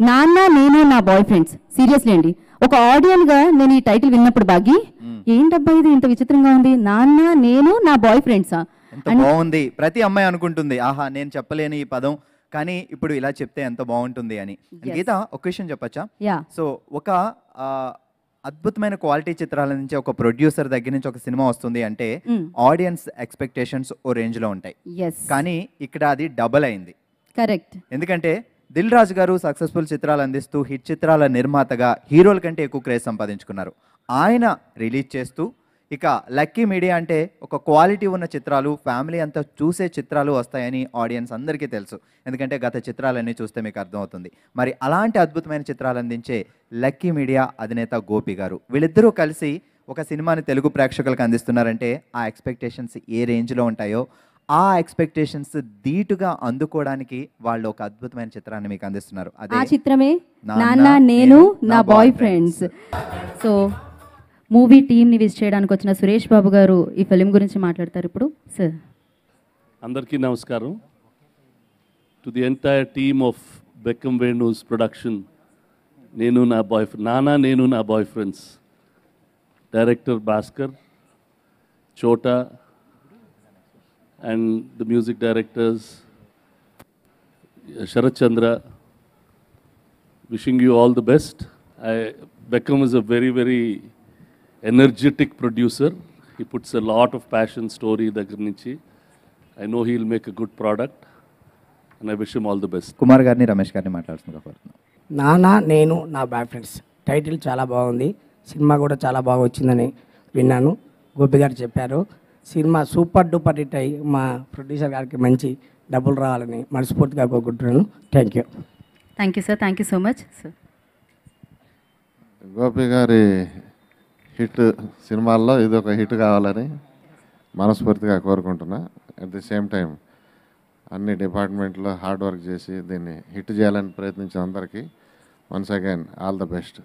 నాన్న నేను నా బాయ్ ఫ్రెండ్స్. సీరియస్లీ అండి, ఒక ఆడియన్ గా నేను ఈ టైటిల్ విన్నప్పుడు బాగి ఏంటబ్బా ఇది ఇంత విచిత్రంగా ఉంది, నాన్న నేను నా బాయ్ ఫ్రెండ్సా, ఎంత బాగుంది. ప్రతి అమ్మాయి అనుకుంటుంది ఆహా నేను చెప్పలేని ఈ పదం కానీ ఇప్పుడు ఇలా చెప్తే ఎంత బాగుంటుంది అని. గీత ఒక విషయం చెప్పచ్చా? సో ఒక అద్భుతమైన క్వాలిటీ చిత్రాల నుంచి ఒక ప్రొడ్యూసర్ దగ్గర నుంచి ఒక సినిమా వస్తుంది అంటే ఆడియన్స్ ఎక్స్పెక్టేషన్స్ ఓ రేంజ్ లో ఉంటాయి. కానీ ఇక్కడ అది డబల్ అయింది. కరెక్ట్. ఎందుకంటే దిల్ రాజు గారు సక్సెస్ఫుల్ చిత్రాలు అందిస్తూ హిట్ చిత్రాల నిర్మాతగా హీరోల కంటే ఎక్కువ క్రేజ్ సంపాదించుకున్నారు. ఆయన రిలీజ్ చేస్తూ ఇక లక్కీ మీడియా అంటే ఒక క్వాలిటీ ఉన్న చిత్రాలు ఫ్యామిలీ అంతా చూసే చిత్రాలు వస్తాయని ఆడియన్స్ అందరికీ తెలుసు. ఎందుకంటే గత చిత్రాలన్నీ చూస్తే మీకు అర్థమవుతుంది. మరి అలాంటి అద్భుతమైన చిత్రాలు అందించే లక్కీ మీడియా అధినేత గోపి గారు వీళ్ళిద్దరూ కలిసి ఒక సినిమాని తెలుగు ప్రేక్షకులకు అందిస్తున్నారంటే ఆ ఎక్స్పెక్టేషన్స్ ఏ రేంజ్లో ఉంటాయో ఆ ఎక్స్పెక్టేషన్స్ ధీటుగా అందుకోవడానికి వాళ్ళు ఒక అద్భుతమైన చిత్రాన్ని మీకు అందిస్తున్నారు. అదే చిత్రమే నాన్న నేను నా బాయ్ ఫ్రెండ్స్. సో మూవీ టీమ్ని విజిట్ చేయడానికి వచ్చిన సురేష్ బాబు గారు ఈ ఫిలిం గురించి మాట్లాడతారు ఇప్పుడు. సార్ అందరికీ నమస్కారం. To the entire team of Bekkam Venus production, నానా నేను నా బాయ్ ఫ్రెండ్స్, డైరెక్టర్ భాస్కర్, చోటా and the music directors, Sharat Chandra, wishing you all the best. Beckham is a very, very energetic producer. He puts a lot of passion, story, dagarnichi. I know he'll make a good product and I wish him all the best. Kumar గారిని రమేష్ గారిని మాట్లాడుతున్నారు. నానా నేను నా boy friends title చాలా బాగుంది. Cinema కూడా చాలా బాగా వచ్చిందని విన్నాను. గోపి గారు చెప్పారు. సినిమా సూపర్ డూపర్ హిట్ అయ్యి మా ప్రొడ్యూసర్ గారికి మంచి డబ్బులు రావాలని మనస్ఫూర్తిగా కోరుకుంటున్నాను. Thank you. Thank you sir. Thank you so much sir. Gopi గారి హిట్ సినిమాల్లో ఇది ఒక హిట్ కావాలని మనస్ఫూర్తిగా కోరుకుంటున్నా. అట్ ది సేమ్ టైం అన్ని డిపార్ట్మెంట్లో హార్డ్ వర్క్ చేసి దీన్ని హిట్ చేయాలని ప్రయత్నించిన అందరికీ once again all the best.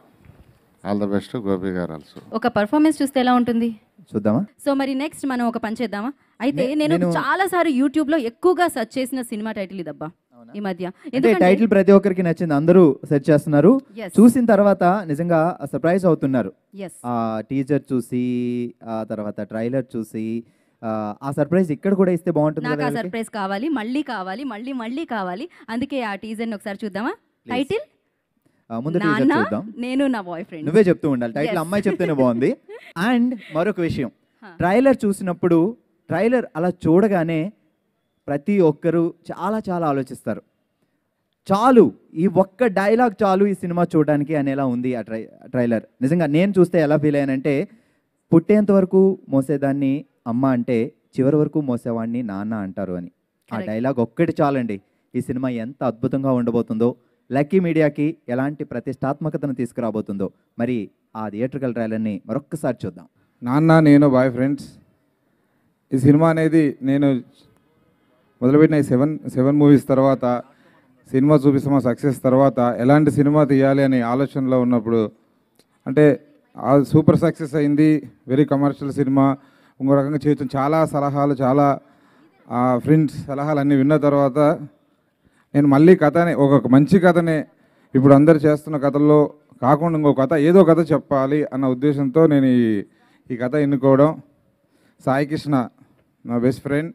All the best Gopi గారు. ఆల్సో ఒక పర్ఫార్మెన్స్ చూస్తే ఎలా ఉంటుంది చూద్దామా? సో మరి నెక్స్ట్ మనం ఒక పని చేద్దామా? అయితే నేను చాలా సార్లు యూట్యూబ్ లో ఎక్కువగా సెర్చ్ చేసిన సినిమా టైటిల్ ఇదబ్బా ఈ మధ్య. ఎందుకంటే టైటిల్ ప్రతి ఒక్కరికి నచ్చింది, అందరూ సెర్చ్ చేస్తున్నారు. చూసిన తర్వాత నిజంగా సర్ప్రైజ్ అవుతున్నారు. ఆ టీజర్ చూసి ఆ తర్వాత ట్రైలర్ చూసి ఆ సర్ప్రైజ్ ఇక్కడ కూడా ఇస్తే బాగుంటుంది. నాకు ఆ సర్ప్రైజ్ కావాలి, మళ్ళీ కావాలి, మళ్ళీ మళ్ళీ కావాలి. అందుకే ఆ టీజర్ ని ఒకసారి చూద్దామా? టైటిల్ ముందు టీజర్ చూద్దాం. నేను నా బాయ్ ఫ్రెండ్. నువ్వే చెప్తూ ఉండాలి, టైటిల్ అమ్మాయి చెప్తేనే బాగుంది. అండ్ మరొక విషయం, ట్రైలర్ చూసినప్పుడు ట్రైలర్ అలా చూడగానే ప్రతి ఒక్కరూ చాలా చాలా ఆలోచిస్తారు. చాలు ఈ ఒక్క డైలాగ్ చాలు ఈ సినిమా చూడడానికి అనేలా ఉంది ఆ ట్రైలర్. నిజంగా నేను చూస్తే ఎలా ఫీల్ అయ్యానంటే, పుట్టేంత వరకు మోసేదాన్ని అమ్మ అంటే చివరి వరకు మోసేవాడిని నాన్న అంటారు అని. ఆ డైలాగ్ ఒక్కటి చాలండి ఈ సినిమా ఎంత అద్భుతంగా ఉండబోతుందో, లక్కీ మీడియాకి ఎలాంటి ప్రతిష్టాత్మకతను తీసుకురాబోతుందో. మరి ఆ థియేట్రికల్ ట్రైలర్ని మరొక్కసారి చూద్దాం. నాన్న నేను బాయ్ ఫ్రెండ్స్ ఈ సినిమా అనేది నేను మొదలుపెట్టిన సెవెన్ మూవీస్ తర్వాత సినిమా చూపిస్తామా సక్సెస్ తర్వాత ఎలాంటి సినిమా తీయాలి అనే ఆలోచనలో ఉన్నప్పుడు, అంటే సూపర్ సక్సెస్ అయింది, వెరీ కమర్షియల్ సినిమా, ఇంకో రకంగా చేయొచ్చు, చాలా సలహాలు, చాలా ఫ్రెండ్స్ సలహాలు అన్నీ విన్న తర్వాత నేను మళ్ళీ కథనే ఒక మంచి కథనే ఇప్పుడు అందరు చేస్తున్న కథల్లో కాకుండా ఇంకో కథ, ఏదో కథ చెప్పాలి అన్న ఉద్దేశంతో నేను ఈ కథ ఎన్నుకోవడం. సాయి కృష్ణ నా బెస్ట్ ఫ్రెండ్,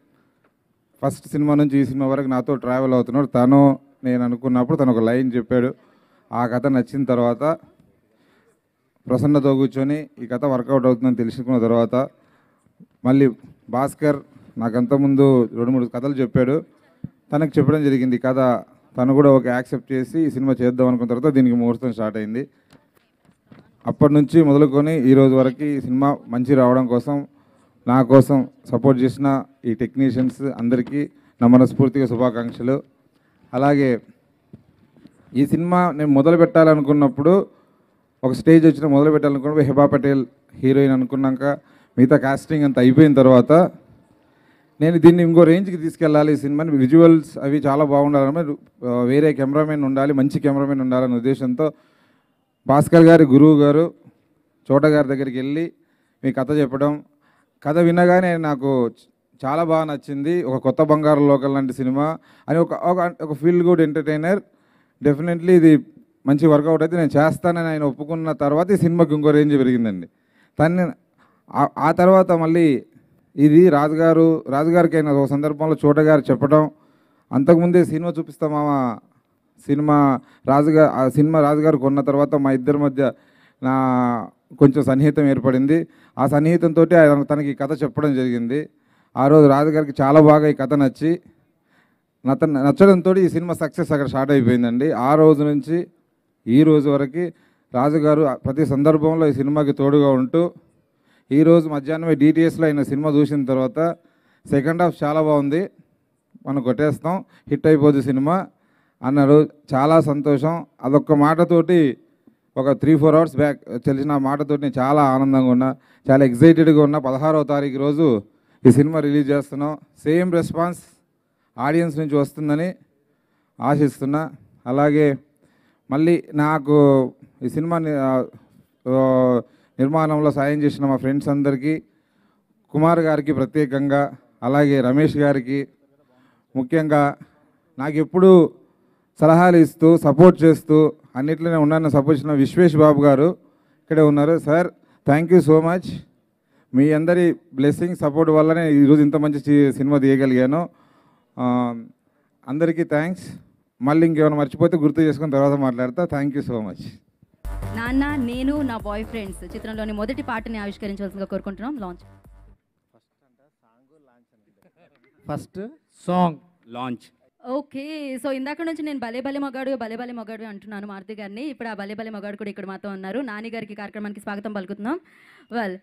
ఫస్ట్ సినిమా నుంచి ఈ సినిమా వరకు నాతో ట్రావెల్ అవుతున్నాడు. తను నేను అనుకున్నప్పుడు తను ఒక లైన్ చెప్పాడు. ఆ కథ నచ్చిన తర్వాత ప్రసన్నతో కూర్చొని ఈ కథ వర్కౌట్ అవుతుందని తెలుసుకున్న తర్వాత మళ్ళీ భాస్కర్ నాకంతకుముందు 2-3 కథలు చెప్పాడు. తనకు చెప్పడం జరిగింది కథ, తను కూడా ఒక యాక్సెప్ట్ చేసి ఈ సినిమా చేద్దాం అనుకున్న తర్వాత దీనికి ముహూర్తం స్టార్ట్ అయింది. అప్పటి నుంచి మొదలుకొని ఈరోజు వరకు ఈ సినిమా మంచి రావడం కోసం నా కోసం సపోర్ట్ చేసిన ఈ టెక్నీషియన్స్ అందరికీ నా మనస్ఫూర్తిగా శుభాకాంక్షలు. అలాగే ఈ సినిమా నేను మొదలు పెట్టాలనుకున్నప్పుడు ఒక స్టేజ్ వచ్చిన మొదలు పెట్టాలనుకున్నప్పుడు హెబా పటేల్ హీరోయిన్ అనుకున్నాక మిగతా కాస్టింగ్ అంతా అయిపోయిన తర్వాత నేను దీన్ని ఇంకో రేంజ్కి తీసుకెళ్ళాలి, ఈ సినిమాని విజువల్స్ అవి చాలా బాగుండాలని, వేరే కెమెరామెన్ ఉండాలి, మంచి కెమెరామెన్ ఉండాలనే ఉద్దేశంతో భాస్కర్ గారి గురువు గారు చోట గారి దగ్గరికి వెళ్ళి మీ కథ చెప్పడం, కథ వినగానే నాకు చాలా బాగా నచ్చింది. ఒక కొత్త బంగారు లోకల్ లాంటి సినిమా అని ఒక ఫీల్ గుడ్ ఎంటర్టైనర్. డెఫినెట్లీ ఇది మంచి వర్కౌట్ అయితే నేను చేస్తానని ఆయన ఒప్పుకున్న తర్వాత ఈ సినిమాకి ఇంకో రేంజ్ పెరిగిందండి. తను ఆ తర్వాత మళ్ళీ ఇది రాజుగారికి అయిన ఒక సందర్భంలో చోటగారు చెప్పడం, అంతకుముందే సినిమా చూపిస్తామా సినిమా రాజుగారు కొన్న తర్వాత మా ఇద్దరి మధ్య కొంచెం సన్నిహితం ఏర్పడింది. ఆ సన్నిహితంతో తనకి కథ చెప్పడం జరిగింది. ఆ రోజు రాజుగారికి చాలా బాగా ఈ కథ నచ్చడంతో ఈ సినిమా సక్సెస్ అక్కడ స్టార్ట్ అయిపోయిందండి. ఆ రోజు నుంచి ఈ రోజు వరకు రాజుగారు ప్రతి సందర్భంలో ఈ సినిమాకి తోడుగా ఉంటూ ఈరోజు మధ్యాహ్నమే డిటిఎస్లో అయిన సినిమా చూసిన తర్వాత సెకండ్ హాఫ్ చాలా బాగుంది, మనం కొట్టేస్తాం, హిట్ అయిపోద్ది సినిమా అన్నారు. చాలా సంతోషం. అదొక్క మాటతోటి ఒక 3-4 అవర్స్ బ్యాక్ తెలిసిన మాటతోటి నేను చాలా ఆనందంగా ఉన్నా, చాలా ఎగ్జైటెడ్గా ఉన్నా. 16వ తారీఖు రోజు ఈ సినిమా రిలీజ్ చేస్తున్నాం. సేమ్ రెస్పాన్స్ ఆడియన్స్ నుంచి వస్తుందని ఆశిస్తున్నా. అలాగే మళ్ళీ నాకు ఈ సినిమా నిర్మాణంలో సాయం చేసిన మా ఫ్రెండ్స్ అందరికీ, కుమార్ గారికి ప్రత్యేకంగా, అలాగే రమేష్ గారికి ముఖ్యంగా, నాకు ఎప్పుడూ సలహాలు ఇస్తూ సపోర్ట్ చేస్తూ అన్నిట్లోనే ఉన్నాను సపోర్ట్ చేసిన విశ్వేష్ బాబు గారు ఇక్కడే ఉన్నారు. Sir thank you so much. మీ అందరి బ్లెస్సింగ్ సపోర్ట్ వల్లనే ఈరోజు ఇంత మంచి సినిమా తీయగలిగాను. అందరికీ థ్యాంక్స్. మళ్ళీ ఇంకేమైనా మర్చిపోతే గుర్తు చేసుకున్న తర్వాత మాట్లాడతా. Thank you so much. నాన్న నేను నా బాయ్ ఫ్రెండ్స్ చిత్రంలోని మొదటి పాటని ఆవిష్కరించవలసిందిగా కోరుకుంటున్నాం. First song launch. Okay, so ఇందాక నుంచి నేను భలే భలే మగాడు అంటున్నాను మారుతి గారిని. ఇప్పుడు ఆ భలే భలే మగాడు కూడా ఇక్కడ మాతో ఉన్నారు. నాని గారికి కార్యక్రమానికి స్వాగతం పలుకుతున్నాం.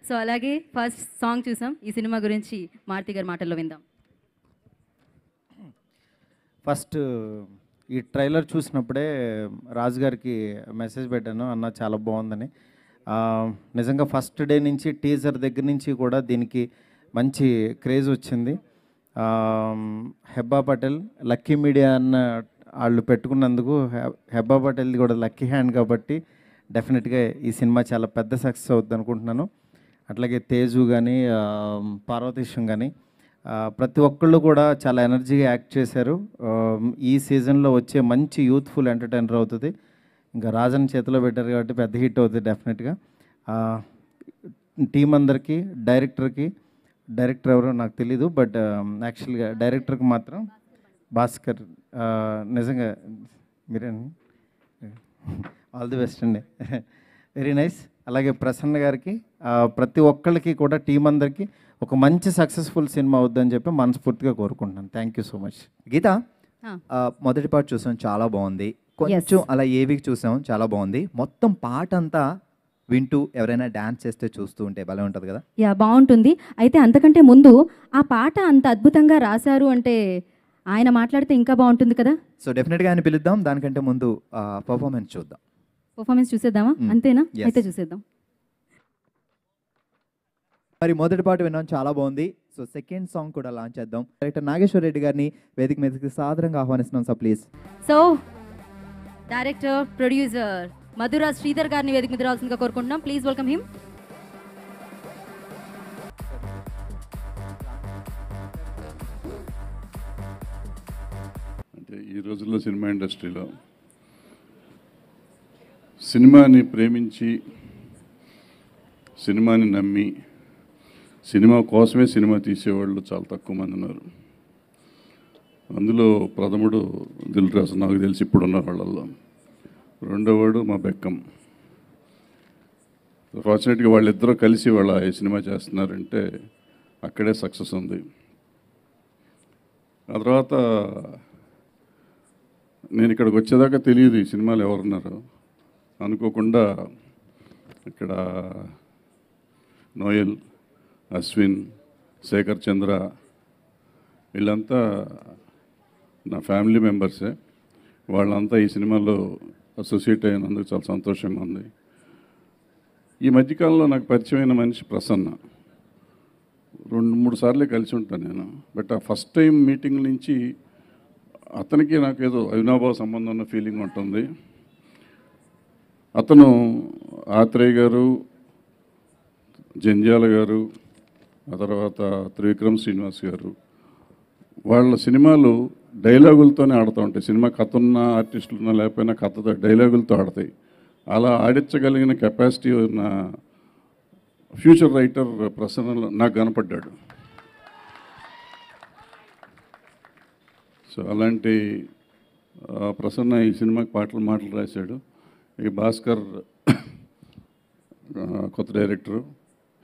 సో అలాగే ఫస్ట్ సాంగ్ చూసాం. ఈ సినిమా గురించి మారుతి గారి మాటల్లో విందాం. ఫస్ట్ ఈ ట్రైలర్ చూసినప్పుడే రాజు గారికి మెసేజ్ పెట్టాను, అన్న చాలా బాగుందని. నిజంగా ఫస్ట్ డే నుంచి టీజర్ దగ్గర నుంచి కూడా దీనికి మంచి క్రేజ్ వచ్చింది. హెబ్బా పటేల్ లక్కీ మీడియా అన్న వాళ్ళు పెట్టుకున్నందుకు హెబ్బా పటేల్ది కూడా లక్కీ హ్యాండ్ కాబట్టి డెఫినెట్గా ఈ సినిమా చాలా పెద్ద సక్సెస్ అవుతుంది అనుకుంటున్నాను. అట్లాగే తేజు కానీ పార్వతీశం కానీ ప్రతి ఒక్కళ్ళు కూడా చాలా ఎనర్జీగా యాక్ట్ చేశారు. ఈ సీజన్లో వచ్చే మంచి యూత్ఫుల్ ఎంటర్టైనర్ అవుతుంది. ఇంకా రాజన్ చేతిలో పెట్టారు కాబట్టి పెద్ద హిట్ అవుతుంది డెఫినెట్గా. టీం అందరికీ, డైరెక్టర్ ఎవరో నాకు తెలీదు, బట్ యాక్చువల్గా డైరెక్టర్కి మాత్రం భాస్కర్, నిజంగా మీరే ఆల్ ది బెస్ట్ అండి, వెరీ నైస్. అలాగే ప్రసన్న గారికి, ప్రతి ఒక్కళ్ళకి కూడా టీం అందరికీ ఒక మంచి సక్సెస్ఫుల్ సినిమా అవుద్దని చెప్పి మనస్ఫూర్తిగా కోరుకుంటున్నాను. Thank you so much. Geetha, మొదటి పాట చూసాం, చాలా బాగుంది. కొంచెం అలా ఏవికి చూసాం, చాలా బాగుంది. మొత్తం పాట అంతా వింటూ ఎవరైనా డాన్స్ చేస్తే చూస్తూ ఉంటే భలే ఉంటుంది కదా. యా, బాగుంటుంది. అయితే అంతకంటే ముందు ఆ పాట అంత అద్భుతంగా రాశారు అంటే ఆయన మాట్లాడితే ఇంకా బాగుంటుంది కదా. సో డెఫినెట్గా ఆయన పిలుద్దాం. దానికంటే ముందు పర్ఫార్మెన్స్ చూద్దాం. పర్ఫార్మెన్స్ చూసేద్దామా? అంతేనా? అయితే చూసేద్దాం. మరి మొదటి పాట విన్నాం, చాలా బాగుంది. సో సెకండ్ సాంగ్ కూడా లాంచ్ చేద్దాం. డైరెక్టర్ నాగేశ్వర రెడ్డి గారిని వేదిక మీదకి సాదరంగా ఆహ్వానిస్తున్నాం sir, please. So director, producer Madhura Sridhar గారిని వేదిక మీద రావాల్సిందిగా కోరుకుంటున్నాం. Please welcome him. అంటే ఈ రోజుల్లో సినిమా ఇండస్ట్రీలో సినిమాని ప్రేమించి, సినిమాని నమ్మి, సినిమా కోసమే సినిమా తీసేవాళ్ళు చాలా తక్కువ మంది ఉన్నారు. అందులో ప్రథముడు దిల్ రాజు, నాకు తెలిసి ఇప్పుడున్న వాళ్ళల్లో. రెండోవాడు మా బెక్కం. ఫార్చునేట్గా వాళ్ళిద్దరూ కలిసి వాళ్ళ ఈ సినిమా చేస్తున్నారంటే అక్కడే సక్సెస్ ఉంది. ఆ తర్వాత నేను ఇక్కడికి వచ్చేదాకా తెలియదు ఈ సినిమాలు ఎవరున్నారు. అనుకోకుండా ఇక్కడ నోయల్, అశ్విన్, శేఖర్ చంద్ర వీళ్ళంతా నా ఫ్యామిలీ మెంబర్సే. వాళ్ళంతా ఈ సినిమాలో అసోసియేట్ అయినందుకు చాలా సంతోషంగా ఉంది. ఈ మధ్యకాలంలో నాకు పరిచయమైన మనిషి ప్రసన్న. 2-3 సార్లే కలిసి ఉంటాను నేను. బట్ ఆ ఫస్ట్ టైం మీటింగ్ నుంచి అతనికి నాకు ఏదో అవినాభావ సంబంధం ఉన్న ఫీలింగ్ ఉంటుంది. అతను ఆత్రేయ గారు, జంజాల గారు, ఆ తర్వాత త్రివిక్రమ్ శ్రీనివాస్ గారు, వాళ్ళ సినిమాలు డైలాగులతోనే ఆడుతూ ఉంటాయి. సినిమా కథ ఉన్న ఆర్టిస్టులు ఉన్నా లేకపోయినా కథతో డైలాగులతో ఆడతాయి. అలా ఆడించగలిగిన కెపాసిటీ ఉన్న ఫ్యూచర్ రైటర్ ప్రసన్న నాకు కనపడ్డాడు. సో అలాంటి ప్రసన్న ఈ సినిమాకి మాటలు రాశాడు. ఈ భాస్కర్ కొత్త director,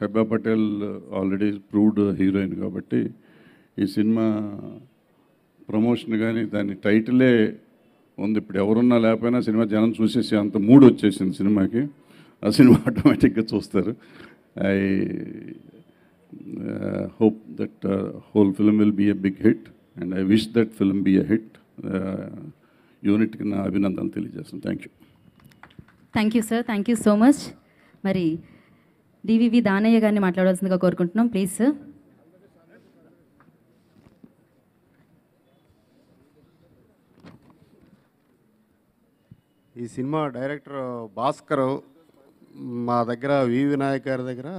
Hebah Patel already proved heroine కాబట్టి ఈ సినిమా ప్రమోషన్ కానీ దాని టైటిలే ఉంది. ఇప్పుడు ఎవరున్నా లేకపోయినా సినిమా జనం చూసేసి అంత మూడ్ వచ్చేసింది సినిమాకి. ఆ సినిమా ఆటోమేటిక్గా చూస్తారు. I hope that whole film will be a big hit and I wish that film be a hit. యూనిట్కి నా అభినందనలు తెలియజేస్తాను. Thank you. Thank you sir, thank you so much. మరి డివివి దానయ్య గారిని మాట్లాడాల్సిందిగా కోరుకుంటున్నాం, ప్లీజ్ సార్. ఈ సినిమా డైరెక్టర్ భాస్కర్ మా దగ్గర వి వినాయక్ గారి దగ్గర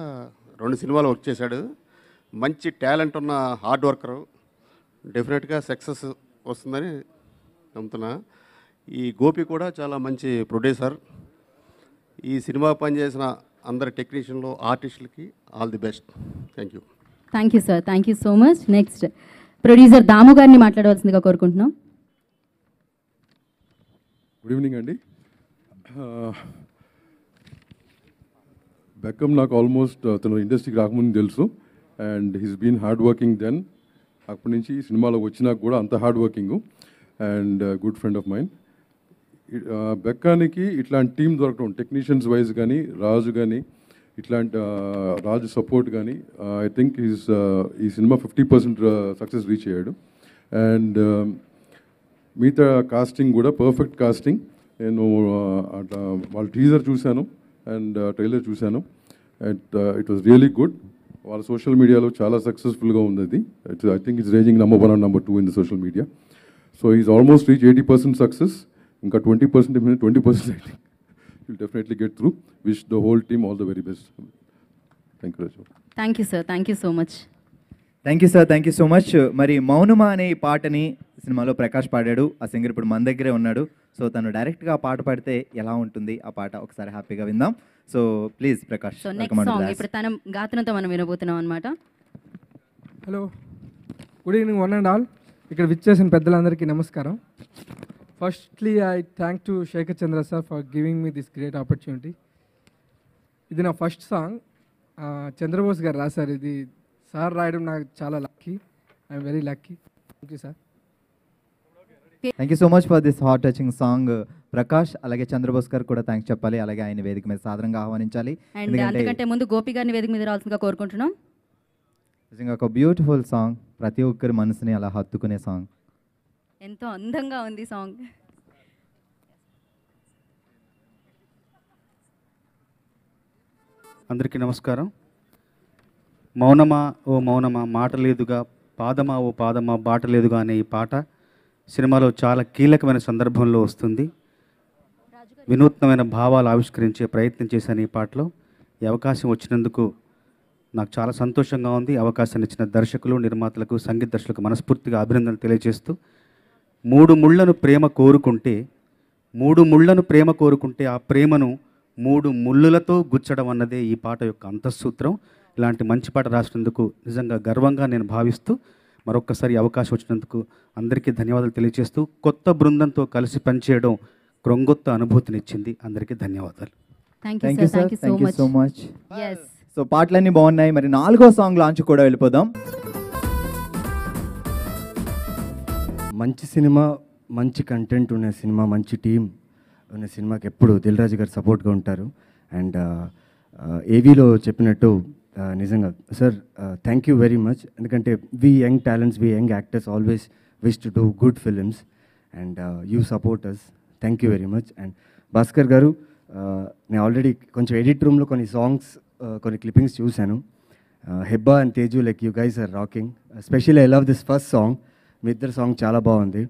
2 సినిమాలు వర్క్ చేశాడు. మంచి టాలెంట్ ఉన్న హార్డ్ వర్కరు. డెఫినెట్గా సక్సెస్ వస్తుందని నమ్ముతున్నా. ఈ గోపి కూడా చాలా మంచి ప్రొడ్యూసర్. ఈ సినిమా పనిచేసిన అందరి టెక్నీషియన్లు, ఆర్టిస్టులకి all the best. Thank you. Thank you sir, thank you so much. Next producer Damu గారిని మాట్లాడవలసిందిగా కోరుకుంటున్నాం. గుడ్ ఈవినింగ్ అండి. బెక్కమ్ నాకు ఆల్మోస్ట్ తను ఇండస్ట్రీకి రాకముందు తెలుసు. And he's been hard working then. అప్పటి నుంచి సినిమాలోకి వచ్చినాక కూడా అంత hard working and good friend of mine. బెక్కానికి ఇట్లాంటి టీం దొరకడం, టెక్నీషియన్స్ వైజ్ కానీ, రాజు కానీ, ఇట్లాంటి రాజు సపోర్ట్ కానీ, ఐ థింక్ ఈ సినిమా 50% సక్సెస్ రీచ్ అయ్యాడు. అండ్ మిగతా కాస్టింగ్ కూడా పర్ఫెక్ట్ కాస్టింగ్. నేను అట్లా వాళ్ళ టీజర్ చూశాను అండ్ ట్రైలర్ చూశాను. It was really good. వాళ్ళ సోషల్ మీడియాలో చాలా సక్సెస్ఫుల్గా ఉంది అది. I think it's ranging number 1 and number 2 in the social media. So is almost reach 80% success. ఇంకా 20% 20% I think you'll definitely get through. Wish the whole team all the very best. Thank you, Raju. Thank you sir, thank you so much. Thank you sir, thank you so much. మరి మౌనమా అనే ఈ పాటని సినిమాలో ప్రకాష్ పాడాడు. ఆ singer ఇప్పుడు మన దగ్గరే ఉన్నాడు. సో తను డైరెక్ట్గా ఆ పాట పాడితే ఎలా ఉంటుంది ఆ పాట ఒకసారి హ్యాపీగా విందాం. So please Prakash. So next song ఇప్పుడు తన గాత్రంతో మనం వినబోతున్నాం అనమాట. Hello, good evening one and all. ఇక్కడ విచ్చేసిన పెద్దలందరికీ నమస్కారం. Firstly I thank to Shekar Chandra sir for giving me this great opportunity. ఇది నా ఫస్ట్ సాంగ్. చంద్రబోస్ గారు రాశారు. ఇది సార్ రాయడం నాకు చాలా lucky. I'm very lucky. Thank you sir. Thank you so much for this heart touching song Prakash. అలాగే చంద్రబోస్ గారు కూడా థ్యాంక్స్ చెప్పాలి. అలాగే ఆయన వేదిక మీద సాధారణంగా ఆహ్వానించాలి. అండ్ అంతకంటే ముందు గోపి గారిని వేదిక మీద రావాల్సిందిగా కోరుకుంటున్నాం. నిజంగా ఒక బ్యూటిఫుల్ సాంగ్, ప్రతి ఒక్కరి మనసుని అలా హత్తుకునే సాంగ్. ఎంతో అందంగా ఉంది సాంగ్. అందరికీ నమస్కారం. మౌనమా ఓ మౌనమా మాట లేదుగా, పాదమా ఓ పాదమా బాట లేదుగా అనే ఈ పాట సినిమాలో చాలా కీలకమైన సందర్భంలో వస్తుంది. వినూత్నమైన భావాలు ఆవిష్కరించే ప్రయత్నం చేశాను ఈ పాటలో. ఈ అవకాశం వచ్చినందుకు నాకు చాలా సంతోషంగా ఉంది. అవకాశాన్ని ఇచ్చిన దర్శకులు, నిర్మాతలకు, సంగీత దర్శకులకు మనస్ఫూర్తిగా అభినందనలు తెలియజేస్తూ, 3 ముళ్ళను ప్రేమ కోరుకుంటే ఆ ప్రేమను 3 ముళ్ళులతో గుచ్చడం అన్నదే ఈ పాట యొక్క అంతఃసూత్రం. ఇలాంటి మంచి పాట రాసినందుకు నిజంగా గర్వంగా నేను భావిస్తూ మరొక్కసారి అవకాశం వచ్చినందుకు అందరికీ ధన్యవాదాలు తెలియజేస్తూ, కొత్త బృందంతో కలిసి పనిచేయడం క్రొంగొత్త అనుభూతినిచ్చింది. అందరికీ ధన్యవాదాలు. Thank you sir, thank you so much. So పాటలన్నీ బాగున్నాయి. మరి 4వ సాంగ్ లాంచ్ కూడా వెళ్ళిపోదాం. మంచి సినిమా, మంచి కంటెంట్ ఉన్న సినిమా, మంచి టీం ఉన్న సినిమాకి ఎప్పుడు దిల్ రాజు గారు సపోర్ట్గా ఉంటారు. అండ్ ఏవీలో చెప్పినట్టు నిజంగా sir thank you very much. ఎందుకంటే we young talents, we young actors always wish to do good films and you support us. Thank you very much. And Bhaskar గారు, నేను ఆల్రెడీ కొంచెం ఎడిట్ రూమ్లో కొన్ని సాంగ్స్, కొన్ని క్లిప్పింగ్స్ చూశాను. Hebba and Teju, like you guys are rocking. Especially I love this first song. మీ ఇద్దరు song చాలా బాగుంది.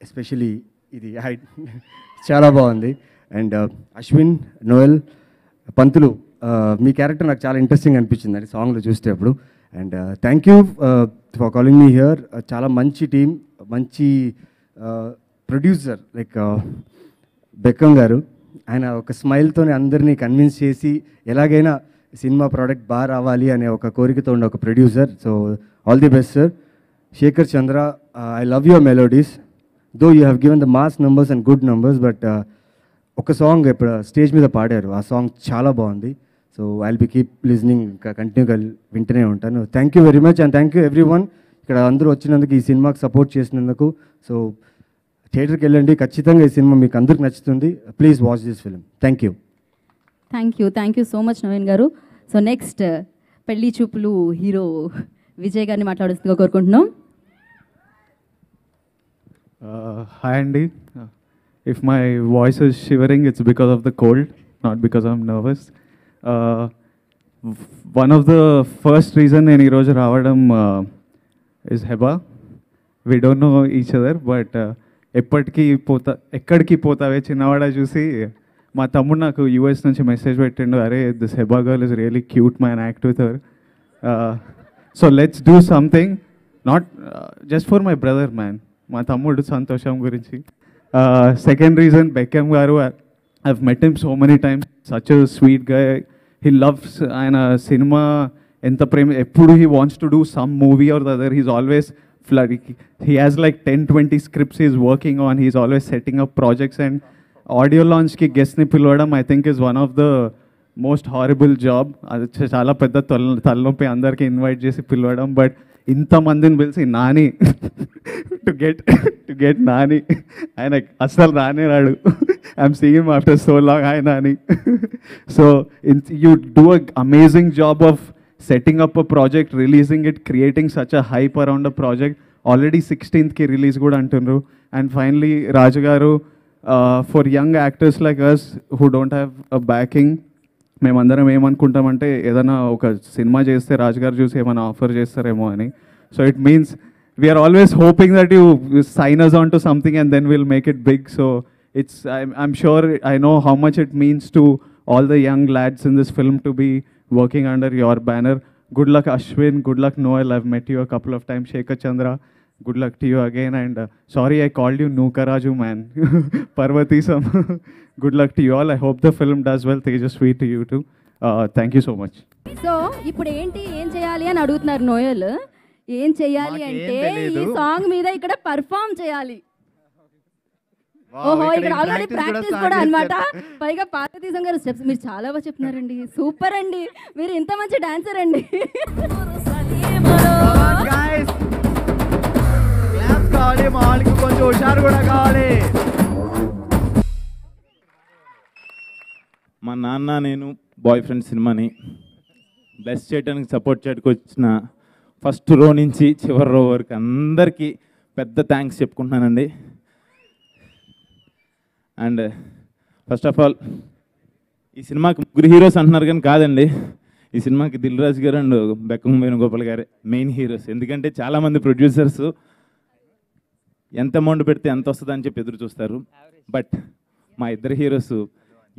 ఎస్పెషలీ ఇది చాలా బాగుంది. అండ్ అశ్విన్, నోయల్, పంతులు, మీ క్యారెక్టర్ నాకు చాలా ఇంట్రెస్టింగ్ అనిపించింది అండి సాంగ్లో చూసేటప్పుడు. And thank you for calling me here. చాలా మంచి టీం, మంచి ప్రొడ్యూసర్ లైక్ బెక్కం గారు. ఆయన ఒక స్మైల్తోనే అందరినీ కన్విన్స్ చేసి ఎలాగైనా సినిమా ప్రోడక్ట్ బాగా రావాలి అనే ఒక కోరికతో ఉన్న ఒక producer. So all the best sir. Shekar Chandra, I love your melodies, though you have given the mass numbers and good numbers, but ఒక సాంగ్ ఇప్పుడు స్టేజ్ మీద పాడారు, ఆ సాంగ్ చాలా బాగుంది. So I will be keep listening, ఇంకా కంటిన్యూగా వింటూనే ఉంటాను. Thank you very much and thank you everyone ఇక్కడ అందరూ వచ్చినందుకు, ఈ సినిమాకి సపోర్ట్ చేసినందుకు. సో థియేటర్కి వెళ్ళండి, ఖచ్చితంగా ఈ సినిమా మీకు అందరికి నచ్చుతుంది. Please watch this film. Thank you. Thank you so much Naveen garu. So next పెళ్లి చూపులు హీరో విజయ్ గారిని మాట్లాడుతూ కోరుకుంటున్నాం. Hi Andy. If my voice is shivering, it's because of the cold, not because I'm nervous. One of the first reason నేను ఈరోజు రావడం is Heba. We don't know each other, but ఎక్కడికి పోతావే చిన్నవాడ చూసి మా తమ్ముడు నాకు యూఎస్ నుంచి మెసేజ్ పెట్టిండు, అరే this Hebah girl is really cute man, act with her. So let's do something, not just for my brother man, మా తమ్ముడు సంతోషం గురించి. Second reason Bekkam garu, I've met him so many times, such a sweet guy. He loves, ఆయన cinema ఎంత ప్రేమ, ఎప్పుడు he wants to do some movie or the other, he's always he has like 10-20 scripts he's working on, he's always setting up projects, and audio launch ki guest ni pilvadam I think is one of the most horrible job. అది చాలా పెద్ద తలనొప్పి అందరికి invite చేసి పిలవడం, but ఇంతమందిని పిలిచి Nani to get Nani, ఆయన అసలు రానే రాడు. I'm seeing him after so long, hi Nani. So you do a amazing job of setting up a project, releasing it, creating such a hype around a project. Already 16th ki release kuda antundru. And finally Raju garu, for young actors like us who don't have a backing, మేమందరం ఏమనుకుంటామంటే ఏదైనా ఒక cinema చేస్తే రాజు గారు చూసి ఏమైనా offer చేస్తారేమో అని. So it means we are always hoping that you sign us on to something and then we'll make it big. So it's I'm sure I know how much it means to all the young lads in this film to be working under your banner. Good luck Ashwin, good luck Noel, I've met you a couple of times. Shekhar Chandra, good luck to you again. And sorry I called you Nukaraju man. Parvatisam. Good luck to you all. I hope the film does well. Tejasvi to you too. Thank you so much. So ఇప్పుడు ఏం చేయాలి అని అడుగుతున్నారు Noel. ఏం చేయాలి అంటే ఈ song మీద ఇక్కడ పర్ఫామ్ చేయాలి. ఓహో, ఇక్కడ ఆల్రెడీ ప్రాక్టీస్ కూడా అన్నమాట. పైగా పార్వతీశం గారు స్టెప్స్ మీరు చాలా బాగా చెప్తున్నారండి, సూపర్ అండి, మీరు ఇంత మంచి డాన్సర్ అండి. కొంచెం హుషారు కూడా కావాలి. మా నాన్న నేను బాయ్ ఫ్రెండ్ సినిమాని బ్లెస్ చేయడానికి సపోర్ట్ చేయడానికి వచ్చిన ఫస్ట్ రో నుంచి చివరి రో వరకు అందరికీ పెద్ద థ్యాంక్స్ చెప్పుకుంటున్నానండి. అండ్ ఫస్ట్ ఆఫ్ ఆల్ ఈ సినిమాకి ముగ్గురు హీరోస్ అంటున్నారు కానీ కాదండి, ఈ సినిమాకి దిల్ రాజు గారు అండ్ బెక్కం వేణుగోపాల్ గారే మెయిన్ హీరోస్. ఎందుకంటే చాలామంది ప్రొడ్యూసర్స్ ఎంత అమౌంట్ పెడితే ఎంత వస్తుంది అని చెప్పి ఎదురు చూస్తారు, బట్ మా ఇద్దరు హీరోస్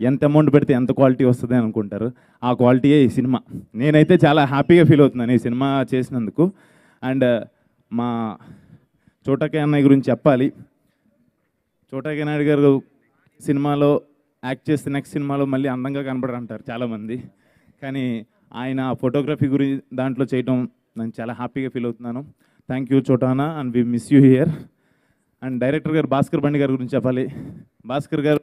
ఎంత అమౌంట్ పెడితే ఎంత క్వాలిటీ వస్తుంది అని అనుకుంటారు. ఆ క్వాలిటీయే ఈ సినిమా. నేనైతే చాలా హ్యాపీగా ఫీల్ అవుతున్నాను ఈ సినిమా చేసినందుకు. అండ్ మా చోటకే అన్నయ్య గురించి చెప్పాలి. చోటకే నాయుడు గారు సినిమాలో యాక్ట్ చేస్తే నెక్స్ట్ సినిమాలో మళ్ళీ అందంగా కనబడరు అంటారు చాలామంది, కానీ ఆయన ఫోటోగ్రఫీ గురించి దాంట్లో చేయడం నేను చాలా హ్యాపీగా ఫీల్ అవుతున్నాను. థ్యాంక్ యూ చోటానా, and we miss you here. And director garu Bhaskar బండి గారి గురించి చెప్పాలి. భాస్కర్ గారు,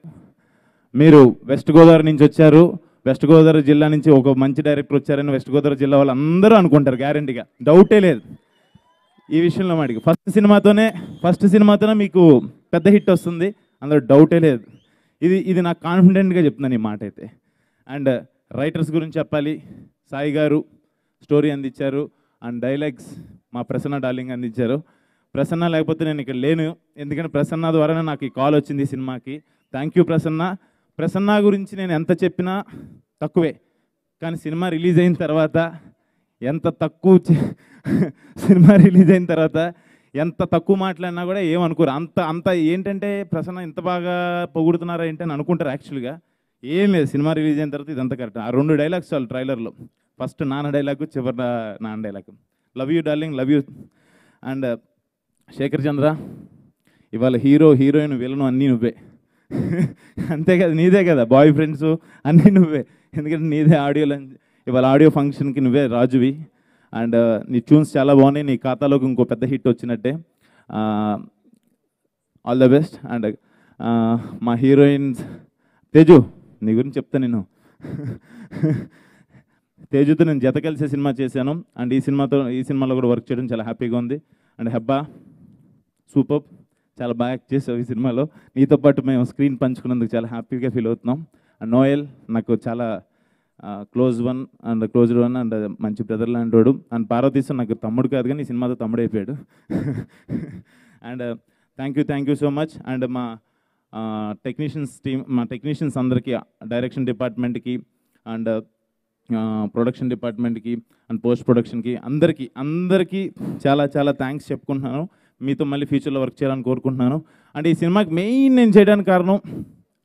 మీరు వెస్ట్ గోదావరి నుంచి వచ్చారు, వెస్ట్ గోదావరి జిల్లా నుంచి ఒక మంచి డైరెక్టర్ వచ్చారని వెస్ట్ గోదావరి జిల్లా వాళ్ళు అందరూ అనుకుంటారు, గ్యారంటీగా, డౌటే లేదు ఈ విషయంలో. మాటికి ఫస్ట్ సినిమాతోనే మీకు పెద్ద హిట్ వస్తుంది, అందులో డౌటే లేదు. ఇది నాకు కాన్ఫిడెంట్గా చెప్తున్నాను ఈ మాట అయితే. అండ్ రైటర్స్ గురించి చెప్పాలి. సాయి గారు స్టోరీ అందించారు, అండ్ డైలాగ్స్ మా ప్రసన్న డార్లింగ్ అందించారు. ప్రసన్న లేకపోతే నేను ఇక్కడ లేను, ఎందుకంటే ప్రసన్న ద్వారానే నాకు ఈ కాల్ వచ్చింది ఈ సినిమాకి. Thank you Prasanna. ప్రసన్న గురించి నేను ఎంత చెప్పినా తక్కువే, కానీ సినిమా రిలీజ్ అయిన తర్వాత ఎంత తక్కువ మాట్లాడినా కూడా ఏమనుకోరు. అంత ఏంటంటే ప్రసన్న ఇంత బాగా పొగుడుతున్నారా ఏంటని అనుకుంటారు. యాక్చువల్గా ఏం లేదు, సినిమా రిలీజ్ అయిన తర్వాత ఇదంతా కరెక్ట్. ఆ 2 డైలాగ్స్ చాలు ట్రైలర్లో. ఫస్ట్ నాన్న డైలాగు, చివరి నాన్న dialogue. Love you darling, love you. And Shekhar Chandra, ఇవాళ హీరో, హీరోయిన్, విలను అన్నీ నువ్వే. అంతే కదా, నీదే కదా బాయ్ ఫ్రెండ్స్ అన్నీ నువ్వే. ఎందుకంటే నీదే ఆడియో ఇవాళ ఆడియో ఫంక్షన్కి నువ్వే రాజువి. అండ్ నీ ట్యూన్స్ చాలా బాగున్నాయి. నీ ఖాతాలోకి ఇంకో పెద్ద హిట్ వచ్చినట్టే. All the best. అండ్ మా హీరోయిన్స్ తేజు, నీ గురించి చెప్తా నేను. తేజుతో నేను జత కలిసే సినిమా చేశాను. అండ్ ఈ సినిమాలో కూడా వర్క్ చేయడం చాలా హ్యాపీగా ఉంది. అండ్ హెబ్బా సూపర్, చాలా బాగా యాక్ట్ చేసావు ఈ సినిమాలో. నీతో పాటు మేము స్క్రీన్ పంచుకున్నందుకు చాలా హ్యాపీగా ఫీల్ అవుతున్నాం. అండ్ నోయల్ నాకు చాలా క్లోజ్డ్ వన్ అండ్ మంచి బ్రదర్ లాంటి వాడు. అండ్ పార్వతీశం నాకు తమ్ముడు కాదు కానీ ఈ సినిమాతో తమ్ముడు అయిపోయాడు. And thank you so much. And మా టెక్నీషియన్స్ టీమ్, మా టెక్నీషియన్స్ అందరికీ, డైరెక్షన్ డిపార్ట్మెంట్కి అండ్ ప్రొడక్షన్ డిపార్ట్మెంట్కి అండ్ పోస్ట్ ప్రొడక్షన్కి అందరికీ చాలా థ్యాంక్స్ చెప్పుకుంటున్నాను. మీతో మళ్ళీ ఫ్యూచర్లో వర్క్ చేయాలని కోరుకుంటున్నాను. అండ్ ఈ సినిమాకి మెయిన్ నేను చేయడానికి కారణం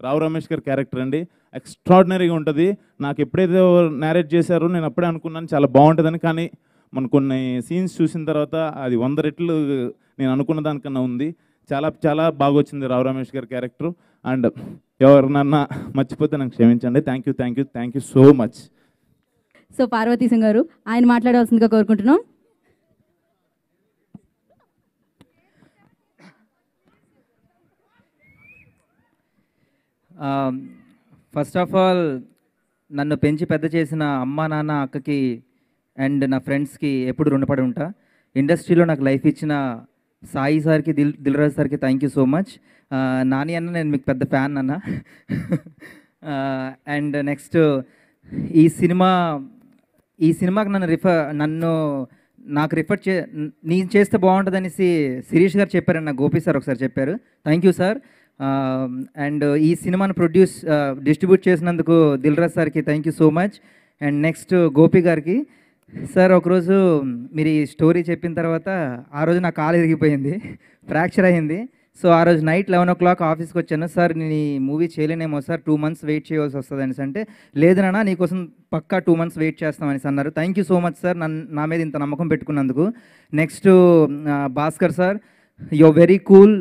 రావు రమేష్ గారి క్యారెక్టర్ అండి. ఎక్స్ట్రాడినరీగా ఉంటుంది. నాకు ఎప్పుడైతే నేరేట్ చేశారో నేను అప్పుడే అనుకున్నాను చాలా బాగుంటుందని. కానీ మన కొన్ని సీన్స్ చూసిన తర్వాత అది 100 రెట్లు నేను అనుకున్న దానికన్నా ఉంది. చాలా బాగా వచ్చింది రావు రమేష్ గారి క్యారెక్టర్. అండ్ ఎవరినన్నా మర్చిపోతే నాకు క్షమించండి. Thank you so much. So Parvateesam garu ఆయన మాట్లాడవలసిందిగా కోరుకుంటున్నాం. ఫస్ట్ ఆఫ్ ఆల్ నన్ను పెంచి పెద్ద చేసిన అమ్మ నాన్న అక్కకి అండ్ నా ఫ్రెండ్స్కి ఎప్పుడు రుణపడి ఉంటా. ఇండస్ట్రీలో నాకు లైఫ్ ఇచ్చిన సాయి సార్కి, దిల్రాజ్ సార్కి thank you so much. Nani అన్న నేను మీకు పెద్ద ఫ్యాన్ అన్న. అండ్ నెక్స్ట్ ఈ సినిమాకి నాకు రిఫర్ నేను చేస్తే బాగుంటుంది అనేసి శిరీష్ గారు చెప్పారని నాకు గోపి సార్ ఒకసారి చెప్పారు. Thank you sir. అండ్ ఈ సినిమాను డిస్ట్రిబ్యూట్ చేసినందుకు దిల్రాజ్ సార్కి thank you so much. And next Gopi గారికి సార్, ఒకరోజు మీరు ఈ స్టోరీ చెప్పిన తర్వాత ఆ రోజు నా కాలు ఇరిగిపోయింది, ఫ్రాక్చర్ అయ్యింది. సో ఆ రోజు నైట్ 11 o'clock ఆఫీస్కి వచ్చాను. సార్ నేను ఈ మూవీ చేయలేనేమో సార్, 2 months వెయిట్ చేయాల్సి వస్తుంది అనేసి అంటే, లేదు నాన్న నీకోసం పక్కా 2 months వెయిట్ చేస్తామనేసి అన్నారు. Thank you so much sir నా మీద ఇంత నమ్మకం పెట్టుకున్నందుకు. Next Bhaskar sir, you're very cool.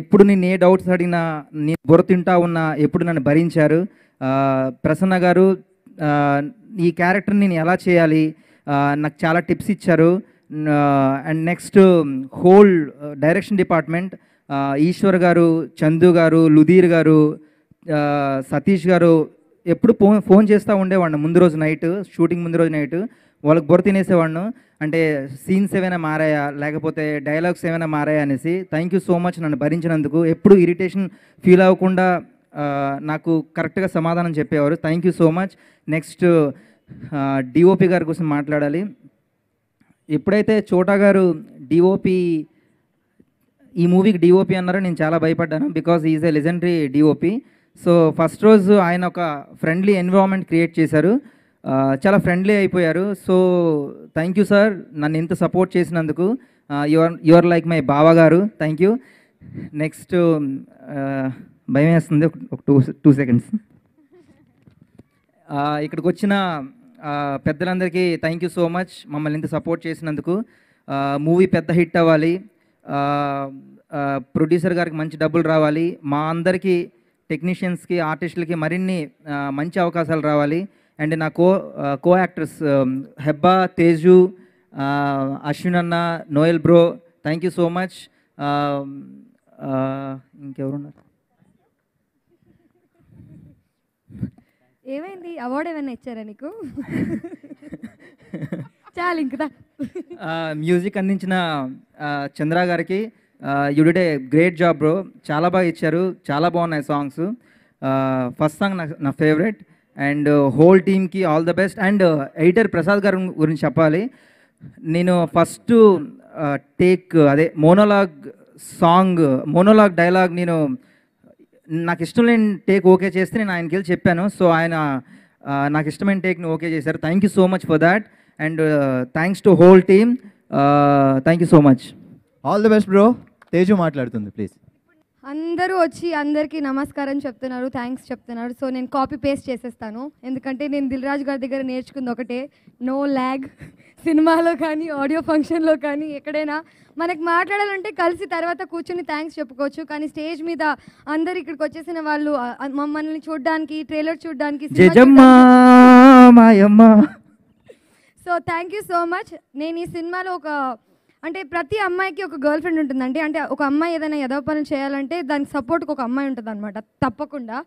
ఎప్పుడు నేను ఏ డౌట్స్ అడిగినా, నేను బుర్ర తింటా ఉన్నా ఎప్పుడు నన్ను భరించారు. ప్రసన్న గారు, ఈ క్యారెక్టర్ని నేను ఎలా చేయాలి నాకు చాలా టిప్స్ ఇచ్చారు. And next whole direction department, Eshwar garu, Chandu గారు, లుధీర్ గారు, సతీష్ గారు ఎప్పుడు ఫోన్ చేస్తూ ఉండేవాడిని ముందు రోజు నైట్, షూటింగ్ ముందు రోజు నైట్ వాళ్ళకి బుర్ర తినేసేవాడిను. అంటే సీన్స్ ఏమైనా మారాయా లేకపోతే డైలాగ్స్ ఏమైనా మారాయా అనేసి. థ్యాంక్ యూ సో మచ్ నన్ను భరించినందుకు. ఎప్పుడు ఇరిటేషన్ ఫీల్ అవ్వకుండా నాకు కరెక్ట్గా సమాధానం చెప్పేవారు. Thank you so much. Next DOP గారి కోసం మాట్లాడాలి. ఎప్పుడైతే చోటా గారు ఈ మూవీకి డిఓపి అన్నారో నేను చాలా భయపడ్డాను. Because is a legendary DOP. So first రోజు ఆయన ఒక ఫ్రెండ్లీ ఎన్విరాన్మెంట్ క్రియేట్ చేశారు, చాలా ఫ్రెండ్లీ అయిపోయారు. సో థ్యాంక్ యూ సార్ నన్ను ఇంత సపోర్ట్ చేసినందుకు. యువర్ లైక్ మై బావా గారు. Thank you. నెక్స్ట్ భయం వేస్తుంది, ఒక 2 seconds. ఇక్కడికి వచ్చిన పెద్దలందరికీ థ్యాంక్ యూ సో మచ్ మమ్మల్ని ఇంత సపోర్ట్ చేసినందుకు. మూవీ పెద్ద హిట్ అవ్వాలి, ప్రొడ్యూసర్ గారికి మంచి డబ్బులు రావాలి, మా అందరికీ టెక్నీషియన్స్కి ఆర్టిస్టులకి మరిన్ని మంచి అవకాశాలు రావాలి. అండ్ నా కో యాక్టర్స్ హెబ్బా, తేజు, అశ్విన్ అన్న, Noel bro, thank you so much. ఇంకెవరున్నారు? ఏమైంది, అవార్డు ఏమైనా ఇచ్చారా నీకు? చాలు ఇంకా. మ్యూజిక్ అందించిన చంద్ర గారికి you did a great job bro, చాలా బాగా ఇచ్చారు, చాలా బాగున్నాయి సాంగ్స్. ఫస్ట్ సాంగ్ నా ఫేవరెట్. అండ్ హోల్ టీమ్కి all the best. And editor Prasad గారి గురించి చెప్పాలి. నేను ఫస్ట్ టేక్ అదే మోనోలాగ్ డైలాగ్ నాకు ఇష్టం లేని టేక్ ఓకే చేస్తే నేను ఆయనకి వెళ్ళి చెప్పాను. సో ఆయన నాకు ఇష్టమైన టేక్ని ఓకే చేశారు. Thank you so much for that. And thanks to whole team. Thank you so much. All the best bro. Teju మాట్లాడుతుంది ప్లీజ్. అందరూ వచ్చి అందరికీ నమస్కారం చెప్తున్నారు, థ్యాంక్స్ చెప్తున్నారు. సో నేను కాపీ పేస్ట్ చేసేస్తాను, ఎందుకంటే నేను దిల్ రాజు గారి దగ్గర నేర్చుకుంది ఒకటే, నో ల్యాగ్. సినిమాలో కానీ ఆడియో ఫంక్షన్లో కానీ ఎక్కడైనా మనకు మాట్లాడాలంటే కలిసి తర్వాత కూర్చొని థ్యాంక్స్ చెప్పుకోవచ్చు, కానీ స్టేజ్ మీద అందరు ఇక్కడికి వచ్చేసిన వాళ్ళు మమ్మల్ని చూడడానికి, ట్రైలర్ చూడడానికి, so thank you so much. నేను ఈ సినిమాలో అంటే ప్రతి అమ్మాయికి ఒక గర్ల్ ఫ్రెండ్ ఉంటుందండి. అంటే ఒక అమ్మాయి ఏదైనా ఎదవ పనులు చేయాలంటే దానికి సపోర్ట్కి ఒక అమ్మాయి ఉంటుంది అనమాట, తప్పకుండా.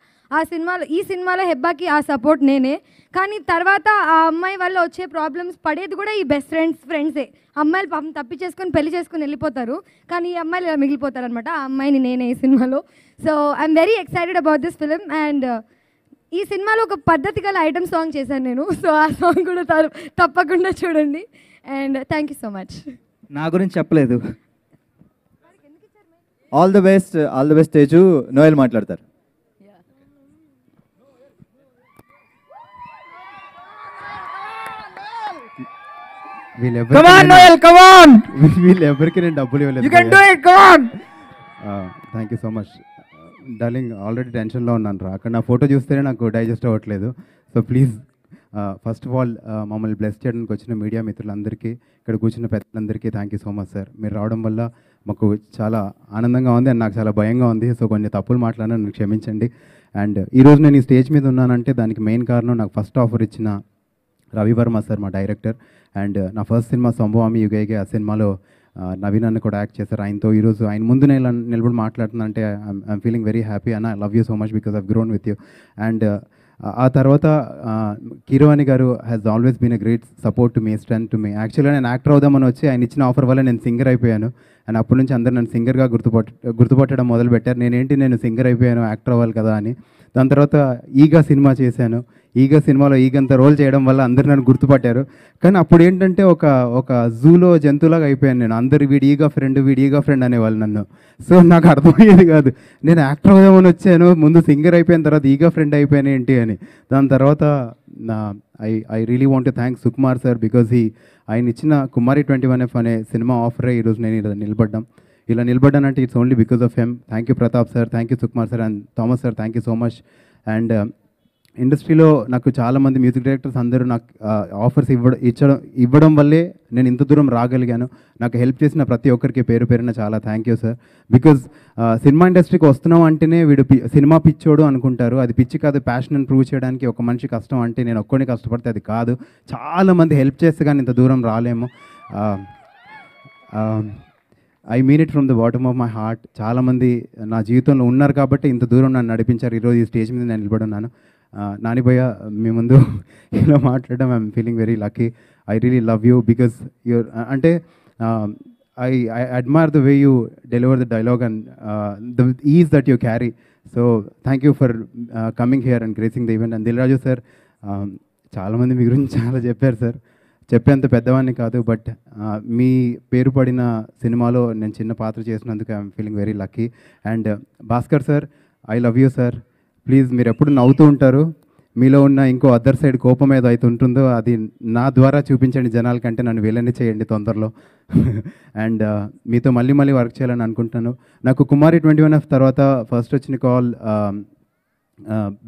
ఈ సినిమాలో హెబ్బాకి ఆ సపోర్ట్ నేనే. కానీ తర్వాత ఆ అమ్మాయి వల్ల వచ్చే ప్రాబ్లమ్స్ పడేది కూడా ఈ బెస్ట్ ఫ్రెండ్సే. అమ్మాయిలు పాపం తప్పి చేసుకొని పెళ్లి చేసుకొని వెళ్ళిపోతారు, కానీ ఈ అమ్మాయిలు ఇలా మిగిలిపోతారు అనమాట. ఆ అమ్మాయిని నేనే ఈ సినిమాలో. So I'm very excited about this film. And ఈ సినిమాలో ఒక పద్ధతి గల ఐటమ్ సాంగ్ చేశాను నేను, సో ఆ సాంగ్ కూడా తప్పకుండా చూడండి. And thank you so much. నా గురించి చెప్పలేదు. All the best Teju. Noel మాట్లాడతారు. వీళ్ళెవరికి నేను డబ్బులు ఇవ్వలేదు. Thank you so much darling. Already టెన్షన్లో ఉన్నాను రా, అక్కడ నా ఫోటో చూస్తేనే నాకు డైజెస్ట్ అవ్వట్లేదు. So please first of all మమ్మల్ని బ్లెస్ చేయడానికి వచ్చిన మీడియా మిత్రులందరికీ, ఇక్కడ కూర్చున్న పెద్దలందరికీ thank you so much sir. మీరు రావడం వల్ల మాకు చాలా ఆనందంగా ఉంది అండ్ నాకు చాలా భయంగా ఉంది. సో కొన్ని తప్పులు మాట్లాడినా నన్ను క్షమించండి. అండ్ ఈరోజు నేను ఈ స్టేజ్ మీద ఉన్నానంటే దానికి మెయిన్ కారణం నాకు ఫస్ట్ ఆఫర్ ఇచ్చిన రవివర్మ సార్, మా డైరెక్టర్. అండ్ నా ఫస్ట్ సినిమా సంభవామి యుగైగే, ఆ సినిమాలో నవీన్ అన్న కూడా యాక్ట్ చేశారు. ఆయనతో ఈరోజు ఆయన ముందు నేను నిలబడి మాట్లాడుతున్నానంటే ఐఎమ్ ఫీలింగ్ వెరీ హ్యాపీ అన్న. I love you so much because I've grown with you. And ఆ తర్వాత Keeravani garu has always been a great support to me, strength to me. యాక్చువల్గా నేను యాక్టర్ అవుదామని వచ్చి ఆయన ఇచ్చిన ఆఫర్ వల్ల నేను సింగర్ అయిపోయాను. అండ్ అప్పటి నుంచి అందరూ నన్ను సింగర్గా గుర్తుపట్టడం మొదలుపెట్టారు. నేను సింగర్ అయిపోయాను, యాక్టర్ అవ్వాలి కదా అని. దాని తర్వాత ఈగా సినిమా చేశాను. ఈగా సినిమాలో ఈగంత రోల్ చేయడం వల్ల అందరు నన్ను గుర్తుపట్టారు. కానీ అప్పుడు ఏంటంటే ఒక జూలో జంతువులాగా అయిపోయాను నేను. అందరు వీడి ఈగా ఫ్రెండ్ అనేవాళ్ళు నన్ను. సో నాకు అర్థమయ్యేది కాదు, నేను యాక్టర్ అవుదామని వచ్చాను, ముందు సింగర్ అయిపోయిన తర్వాత ఈగా ఫ్రెండ్ అయిపోయాను ఏంటి అని. దాని తర్వాత I really want to thank Sukumar sir because ఆయన ఇచ్చిన కుమారి 21F అనే సినిమా ఆఫరే ఈరోజు నేను ఇలా నిలబడ్డానంటే it's only because of him. Thank you Pratap sir, thank you Sukumar sir and Thomas sir, thank you so much. And ఇండస్ట్రీలో నాకు చాలామంది మ్యూజిక్ డైరెక్టర్స్ అందరూ నాకు ఆఫర్స్ ఇవ్వడం వల్లే నేను ఇంత దూరం రాగలిగాను. నాకు హెల్ప్ చేసిన ప్రతి ఒక్కరికి పేరు పేరున చాలా thank you sir. Because cinema ఇండస్ట్రీకి వస్తున్నాం అంటేనే వీడు సినిమా పిచ్చోడు అనుకుంటారు. అది పిచ్చి కాదు, ప్యాషన్ ప్రూవ్ చేయడానికి ఒక మనిషి కష్టం అంటే నేను ఒక్కడిని కష్టపడితే అది కాదు. చాలామంది హెల్ప్ చేస్తే కానీ ఇంత దూరం రాలేము. I mean it from the bottom of my heart. చాలామంది నా జీవితంలో ఉన్నారు కాబట్టి ఇంత దూరం నన్ను నడిపించారు. ఈరోజు ఈ స్టేజ్ మీద నేను నిలబడి ఉన్నాను. నానిభయ్య మీ ముందు ఇలా మాట్లాడడం I'm feeling very lucky. I really love you because your అంటే I admire the way you deliver the dialogue and the ease that you carry. So thank you for coming here and gracing the event. And Dil Raju sir, చాలామంది మీ గురించి చాలా చెప్పారు sir, చెప్పేంత పెద్దవాడిని కాదు, but మీ పేరు పడిన సినిమాలో నేను చిన్న పాత్ర చేసినందుకు I'm feeling very lucky. And Bhaskar sir, I love you sir. Please మీరు ఎప్పుడు నవ్వుతూ ఉంటారు, మీలో ఉన్న ఇంకో అదర్ సైడ్ కోపం ఏదో అయితే ఉంటుందో అది నా ద్వారా చూపించండి జనాలకంటే, నన్ను వీళ్ళని చేయండి తొందరలో. అండ్ మీతో మళ్ళీ వర్క్ చేయాలని అనుకుంటున్నాను. నాకు కుమారి 21F తర్వాత ఫస్ట్ వచ్చిన కాల్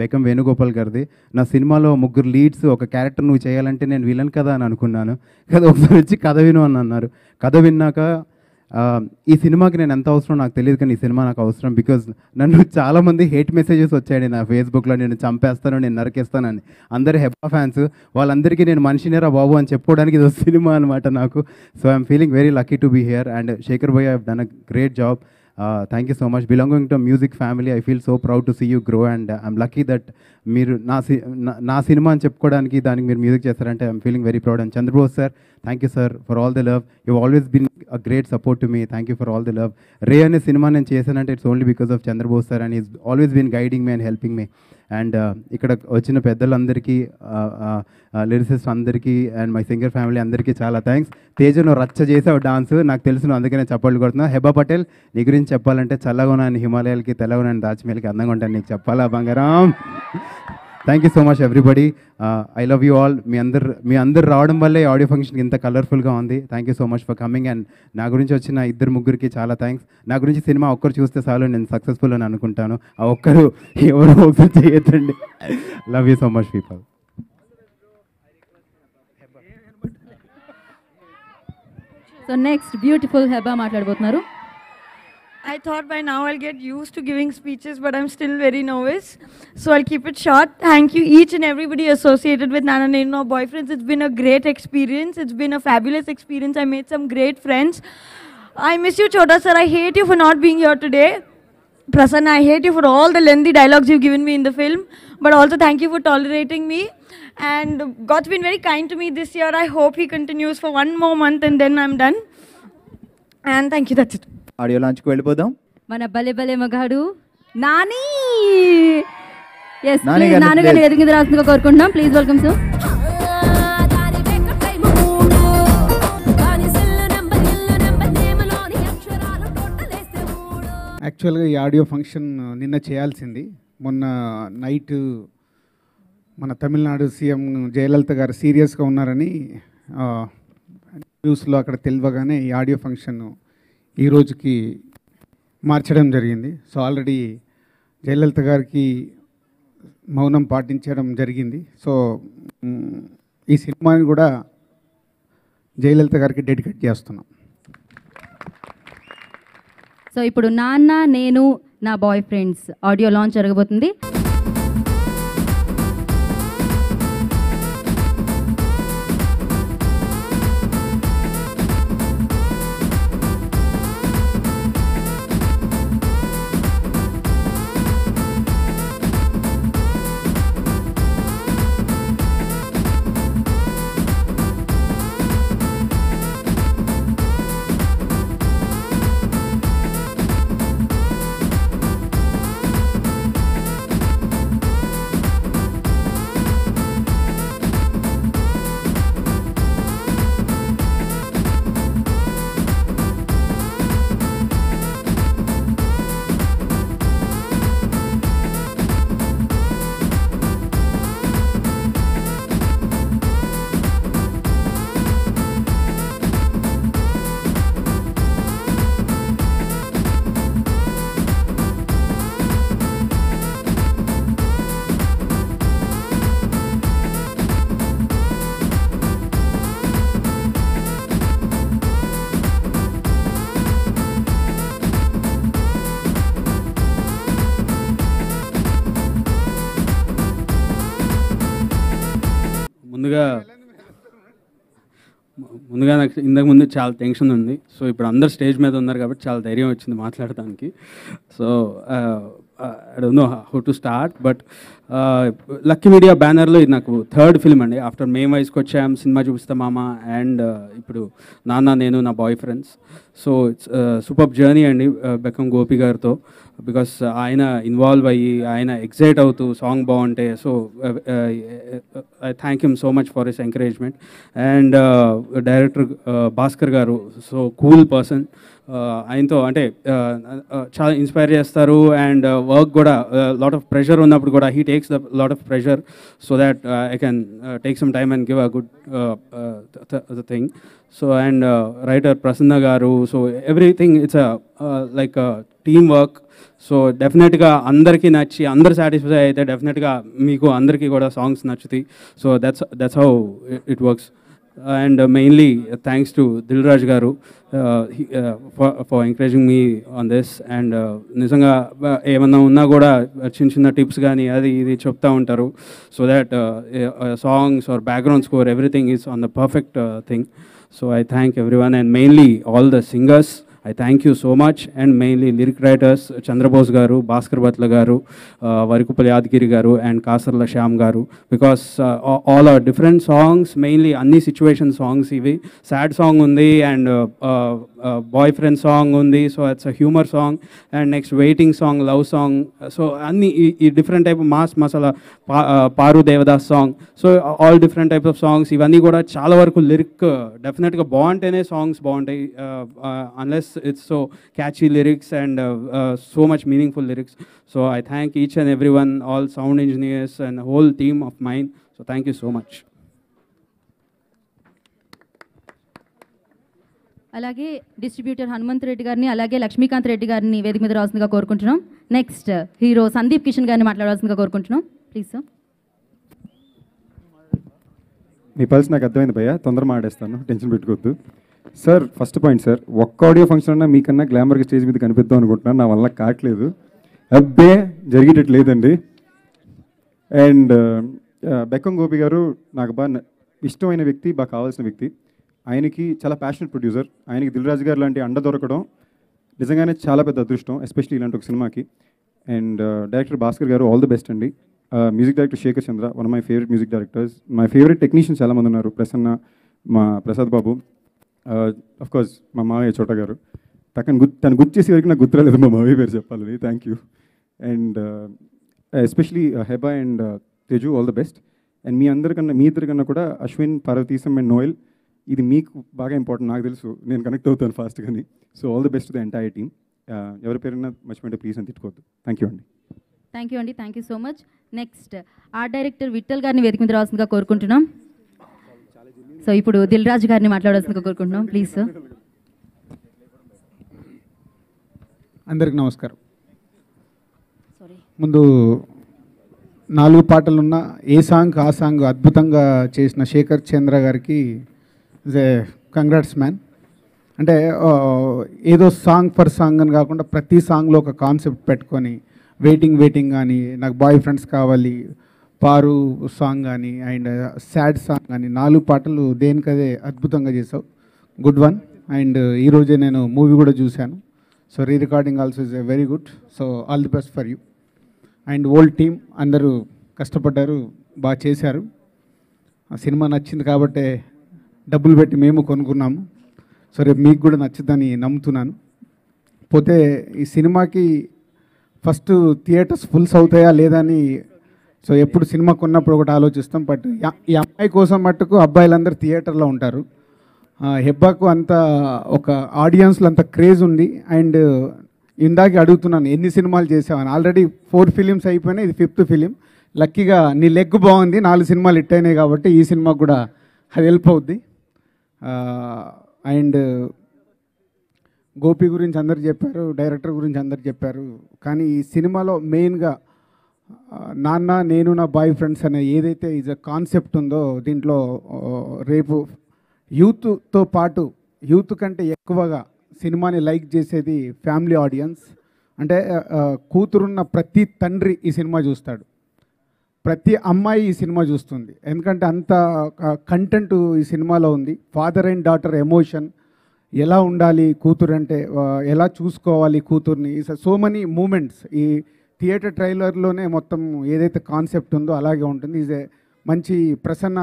బెకం వేణుగోపాల్ గారిది. నా సినిమాలో 3 లీడ్స్, ఒక క్యారెక్టర్ నువ్వు చేయాలంటే నేను విలన్ కదా అని అనుకున్నాను కదా, ఒకసారి వచ్చి కథ విను అని అన్నారు. కథ విన్నాక ఈ సినిమాకి నేను ఎంత అవసరం నాకు తెలియదు, కానీ ఈ సినిమా నాకు అవసరం. బికాజ్ నన్ను చాలామంది హేట్ మెసేజెస్ వచ్చాయండి నా ఫేస్బుక్లో, నేను చంపేస్తాను, నేను నరికేస్తానని. అందరు హెబ్బా ఫ్యాన్స్, వాళ్ళందరికీ నేను మనిషినేరా బాబు అని చెప్పుకోవడానికి ఇది సినిమా అనమాట నాకు. So I'm feeling very lucky to be here. And Shekhar భయ్య have done a great job. Thank you so much. Belonging to music family, I feel so proud to see you grow. And I'm lucky that మీరు నా cinema అని చెప్పుకోవడానికి దానికి మీరు music చేస్తారంటే I'm feeling very proud. And Chandrabose sir, thank you sir for all the love. You always been a great support to me. Thank you for all the love. Rey అనే cinema నేను చేశానంటే it's only because of Chandrabose sir and is always been guiding me and helping me. And ఇక్కడ వచ్చిన పెద్దలందరికీ, lyricist అందరికీ and my singer family అందరికీ చాలా thanks. తేజను రచ్చ చేసావు డాన్స్, నాకు తెలుసు, అందుకే నేను చప్పట్లు కొడుతున్నా. హెబా పటేల్, నీ గురించి చెప్పాలంటే చల్లగా ఉన్నాను హిమాలయాలకి, తెల్లగా ఉన్నాను దాచిమేలకి, అందంగా ఉంటాను, నీకు చెప్పాలా బంగారం. Thank you so much everybody. I love you all. మీ అందరు రావడం వల్లే ఆడియో ఫంక్షన్ ఇంత కలర్ఫుల్గా ఉంది. Thank you so much for coming. And నా గురించి వచ్చిన 2-3కి చాలా థ్యాంక్స్. నా గురించి సినిమా ఒక్కరు చూస్తే చాలు, నేను సక్సెస్ఫుల్ అని అనుకుంటాను. ఆ ఒక్కరు ఎవరో ఒకరు చేయొద్దండి. Love you so much people. So next beautiful Heba మాట్లాడబోతున్నారు. I thought by now I'll get used to giving speeches, but I'm still very nervous. So I'll keep it short. Thank you each and everybody associated with Nana Nenu Boyfriends. It's been a great experience. It's been a fabulous experience. I made some great friends. I miss you, Chota sir. I hate you for not being here today. Prasanna, I hate you for all the lengthy dialogues you've given me in the film. But also thank you for tolerating me. And God's been very kind to me this year. I hope he continues for one more month and then I'm done. And thank you. That's it. Audio లాంచ్కి వెళ్ళిపోదాం. మన బలే బలే మగాడు Nani. Yes Nani నాన్నగారిని గారిని ఎదిగింది రాస్తుందిగా కోరుకుంటున్నాం. Please welcome sir. యాక్చువల్గా ఈ ఆడియో ఫంక్షన్ నిన్న చేయాల్సింది. మొన్న నైట్ మన తమిళనాడు సీఎం జయలలిత గారు సీరియస్గా ఉన్నారని న్యూస్లో అక్కడ తెలియగానే ఈ ఆడియో ఫంక్షన్ ఈ రోజుకి మార్చడం జరిగింది. సో ఆల్రెడీ జయలలిత గారికి మౌనం పాటించడం జరిగింది. సో ఈ సినిమాని కూడా జయలలిత గారికి డెడికేట్ చేస్తున్నాం. సో ఇప్పుడు నాన్న నేను నా బాయ్ ఫ్రెండ్స్ ఆడియో లాంచ్ జరగబోతుంది. ముందుగా నాకు ఇంతకు ముందు చాలా టెన్షన్ ఉంది. సో ఇప్పుడు అందరు స్టేజ్ మీద ఉన్నారు కాబట్టి చాలా ధైర్యం వచ్చింది మాట్లాడడానికి. So I don't know how to start, but lucky media బ్యానర్లో ఇది నాకు థర్డ్ ఫిల్మ్ అండి. ఆఫ్టర్ మేము వయసుకు వచ్చాం, సినిమా చూపిస్తా మామ, అండ్ ఇప్పుడు నాన్న నేను నా boy friends. So it's super journey అండి బెక్కం గోపి గారితో. బికాస్ ఆయన ఇన్వాల్వ్ అయ్యి ఆయన ఎక్సైట్ అవుతూ సాంగ్ బాగుంటే, so I thank him so much for his encouragement. And director Bhaskar garu, so cool person. ఆయనతో అంటే చాలా ఇన్స్పైర్ చేస్తారు. అండ్ వర్క్ కూడా లాట్ ఆఫ్ ప్రెషర్ ఉన్నప్పుడు కూడా he takes the lot of pressure so that I can take some time and give a good thing. So and writer Prasanna garu, so everything it's like team work. So డెఫినెట్గా అందరికీ నచ్చి అందరు satisfy అయితే డెఫినెట్గా మీకు అందరికీ కూడా సాంగ్స్ నచ్చుతాయి. So that's how it works. And mainly thanks to Dil Raju garu for encouraging me on this. And నిజంగా ఏమన్నా ఉన్నా కూడా చిన్న చిన్న టిప్స్ కానీ అది ఇది చెప్తూ ఉంటారు. So that songs or background score everything is on the perfect thing. So I thank everyone, and mainly all the singers. I thank you so much, and mainly lyric writers Chandrabose garu, Bhaskar Batla garu, Varikupalli Yadgiri garu, and Kasarla Shyam garu, because all are different songs, mainly anni situation songs ivi. Sad song undi, and boyfriend song undi, so it's a humor song, and next waiting song, love song. So anni different type of mass masala Paru Devadas song. So all different types of songs ivanni kuda chaala varaku lyric definitely గా బాగుంటేనే songs బాగుంటాయి. Unless it's so catchy lyrics and so much meaningful lyrics. So I thank each and everyone, all sound engineers and the whole team of mine. So thank you so much. అలాగే distributor Hanumanth Reddy గారిని అలాగే లక్ష్మీకాంత్ రెడ్డి గారిని వేదిక మీద రావాల్సిందిగా కోరుకుంటున్నాం. Next hero Sandeep Kishan గారిని మాట్లాడాల్సిందిగా కోరుకుంటున్నాం. Please sir. మీ పల్స్ నాకు అర్థమైంది భయ్య, తొందర మాడేస్తాను, టెన్షన్ పెట్టుకోవద్దు. సార్ ఫస్ట్ పాయింట్ సార్, ఒక్క ఆడియో ఫంక్షన్ అన్నా మీకన్నా గ్లామర్గా స్టేజ్ మీద కనిపిద్దాం అనుకుంటున్నాను, నా వల్ల కావట్లేదు. అబ్బే జరిగేటట్టు లేదండి. అండ్ బెక్కం గోపి గారు నాకు బాగా ఇష్టమైన వ్యక్తి, బాగా కావాల్సిన వ్యక్తి. ఆయనకి చాలా ప్యాషనెట్ ప్రొడ్యూసర్. ఆయనకి దిల్ రాజు గారు లాంటి అండ దొరకడం నిజంగానే చాలా పెద్ద అదృష్టం, ఎస్పెషల్లీ ఇలాంటి ఒక సినిమాకి. And director Bhaskar garu all the best అండి. Music director Shekar Chandra, one of my favourite music directors. My favourite technicians చాలామంది ఉన్నారు, ప్రసన్న, మా ప్రసాద్ బాబు, కోర్స్ మా మావయ్య చోట గారు. తను గుర్తు చేసే వరకు నాకు గుర్తురాలేదు మా మావయ్య పేరు చెప్పాలని. Thank you. And especially Heba and Teju, all the best. And మీ ఇద్దరికన్నా కూడా అశ్విన్, పార్వతీశం అండ్ నోయల్, ఇది మీకు బాగా ఇంపార్టెంట్, నాకు తెలుసు, నేను కనెక్ట్ అవుతాను ఫాస్ట్ కానీ. So all the best to the entire team. ఎవరి పేరున్నా మర్చిపోయింటే ప్లీజ్ అని తిట్టుకోవద్దు. థ్యాంక్ యూ అండి. థ్యాంక్ యూ అండి, thank you so much. Next art director Vittal గారిని వేదిక మీద రావాల్సిందిగా కోరుకుంటున్నాం. సో ఇప్పుడు దిల్ రాజు గారిని మాట్లాడాల్సిందిగా కోరుకుంటున్నాం. Please sir. అందరికి నమస్కారం. ముందు 4 పాటలున్న ఏ సాంగ్ ఆ సాంగ్ అద్భుతంగా చేసిన శేఖర్ చంద్ర గారికి కంగ్రాట్స్ మ్యాన్. అంటే ఏదో సాంగ్ ఫర్ సాంగ్ అని కాకుండా ప్రతి సాంగ్లో ఒక కాన్సెప్ట్ పెట్టుకొని వెయిటింగ్ కానీ, నాకు బాయ్ ఫ్రెండ్స్ కావాలి, పారు సాంగ్ కానీ, అండ్ సాడ్ సాంగ్ కానీ, 4 పాటలు దేనికదే అద్భుతంగా చేసావు. Good one. అండ్ ఈరోజే నేను మూవీ కూడా చూశాను. So re recording also is a very good. So all the best for you. And whole team అందరూ కష్టపడ్డారు, బాగా చేశారు. ఆ సినిమా నచ్చింది కాబట్టే డబ్బులు పెట్టి మేము కొనుక్కున్నాము. సో రేపు మీకు కూడా నచ్చుద్దని నమ్ముతున్నాను. పోతే ఈ సినిమాకి ఫస్ట్ థియేటర్స్ ఫుల్స్ అవుతాయా లేదా అని, సో ఎప్పుడు సినిమా కొన్నప్పుడు ఒకటి ఆలోచిస్తాం. బట్ ఈ అమ్మాయి కోసం మట్టుకు అబ్బాయిలందరూ థియేటర్లో ఉంటారు. హెబ్బాకు అంత ఒక ఆడియన్స్లో అంత క్రేజ్ ఉంది. అండ్ ఇందాకే అడుగుతున్నాను ఎన్ని సినిమాలు చేసామని. ఆల్రెడీ 4 ఫిలిమ్స్ అయిపోయినాయి, ఇది 5th ఫిలిం. లక్కీగా నీ లెగ్ బాగుంది, 4 సినిమాలు హిట్ అయినాయి కాబట్టి ఈ సినిమాకు కూడా అది హెల్ప్ అవుద్ది. అండ్ గోపి గురించి అందరు చెప్పారు, డైరెక్టర్ గురించి అందరు చెప్పారు. కానీ ఈ సినిమాలో మెయిన్గా నాన్న నేను నా బాయ్ ఫ్రెండ్స్ అనే ఏదైతే ఈజ్ అ కాన్సెప్ట్ ఉందో, దీంట్లో రేపు యూత్తో పాటు యూత్ కంటే ఎక్కువగా సినిమాని లైక్ చేసేది ఫ్యామిలీ ఆడియన్స్. అంటే కూతురున్న ప్రతి తండ్రి ఈ సినిమా చూస్తాడు, ప్రతి అమ్మాయి ఈ సినిమా చూస్తుంది. ఎందుకంటే అంత కంటెంట్ ఈ సినిమాలో ఉంది. ఫాదర్ అండ్ డాటర్ ఎమోషన్, ఎలా ఉండాలి కూతురు అంటే, ఎలా చూసుకోవాలి కూతుర్ని, సో మెనీ మూమెంట్స్ ఈ థియేటర్ ట్రైలర్లోనే మొత్తం ఏదైతే కాన్సెప్ట్ ఉందో అలాగే ఉంటుంది. ఈజ్ ఏ మంచి ప్రసన్న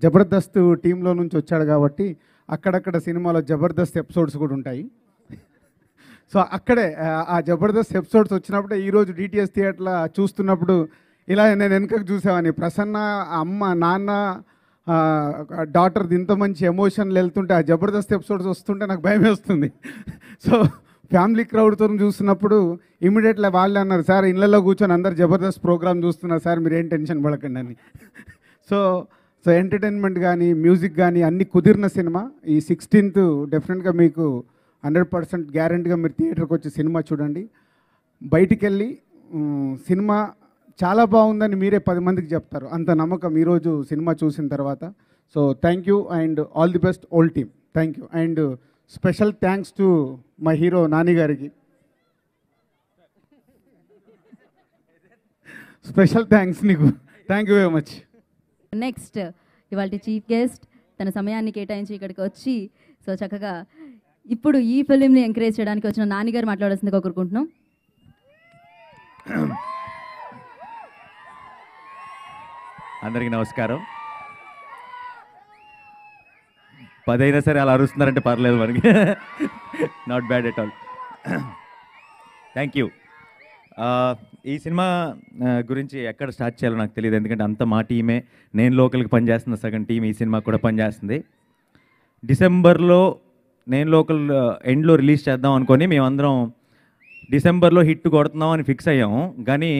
జబర్దస్త్ టీంలో నుంచి వచ్చాడు కాబట్టి అక్కడక్కడ సినిమాలో జబర్దస్త్ ఎపిసోడ్స్ కూడా ఉంటాయి. సో అక్కడే ఆ జబర్దస్త్ ఎపిసోడ్స్ వచ్చినప్పుడే ఈరోజు డిటిఎస్ థియేటర్లో చూస్తున్నప్పుడు ఇలా నేను వెనుకకు చూసామని, ప్రసన్న అమ్మ నాన్న డాటర్ ఇంత మంచి ఎమోషన్లు వెళ్తుంటే ఆ జబర్దస్త్ ఎపిసోడ్స్ వస్తుంటే నాకు భయం వేస్తుంది. సో ఫ్యామిలీ క్రౌడ్తో చూస్తున్నప్పుడు ఇమీడియట్లీ వాళ్ళే అన్నారు, సార్ ఇళ్ళల్లో కూర్చొని అందరు జబర్దస్త్ ప్రోగ్రామ్ చూస్తున్నారు సార్, మీరేం టెన్షన్ పడకండి అని. సో ఎంటర్టైన్మెంట్ కానీ మ్యూజిక్ కానీ అన్నీ కుదిరిన సినిమా. ఈ 16th డెఫినెట్గా మీకు 100% గ్యారంటీగా మీరు థియేటర్కి వచ్చి సినిమా చూడండి. బయటికి వెళ్ళి సినిమా చాలా బాగుందని మీరే 10 మందికి చెప్తారు, అంత నమ్మకం ఈరోజు సినిమా చూసిన తర్వాత. So thank you and all the best whole team. Thank you and special thanks to my hero Nani గారికి. స్పెషల్ థ్యాంక్స్ నీకు. Thank you very much. Next ఇవాళ చీఫ్ గెస్ట్ తన సమయాన్ని కేటాయించి ఇక్కడికి వచ్చి సో చక్కగా ఇప్పుడు ఈ ఫిలింని ఎంకరేజ్ చేయడానికి వచ్చిన నాని గారు మాట్లాడాల్సిందిగా కోరుకుంటున్నాం. అందరికీ నమస్కారం. 10 అయినా సరే అలా అరుస్తున్నారంటే పర్లేదు మనకి, not bad at all. Thank you. ఈ సినిమా గురించి ఎక్కడ స్టార్ట్ చేయాలో నాకు తెలియదు, ఎందుకంటే అంత మా టీమే, నేను లోకల్కి పనిచేస్తున్న సగం టీం ఈ సినిమా కూడా పనిచేస్తుంది. డిసెంబర్లో నేను లోకల్ ఎండ్లో రిలీజ్ చేద్దాం అనుకొని మేమందరం డిసెంబర్లో హిట్ కొడుతున్నాం అని ఫిక్స్ అయ్యాము. కానీ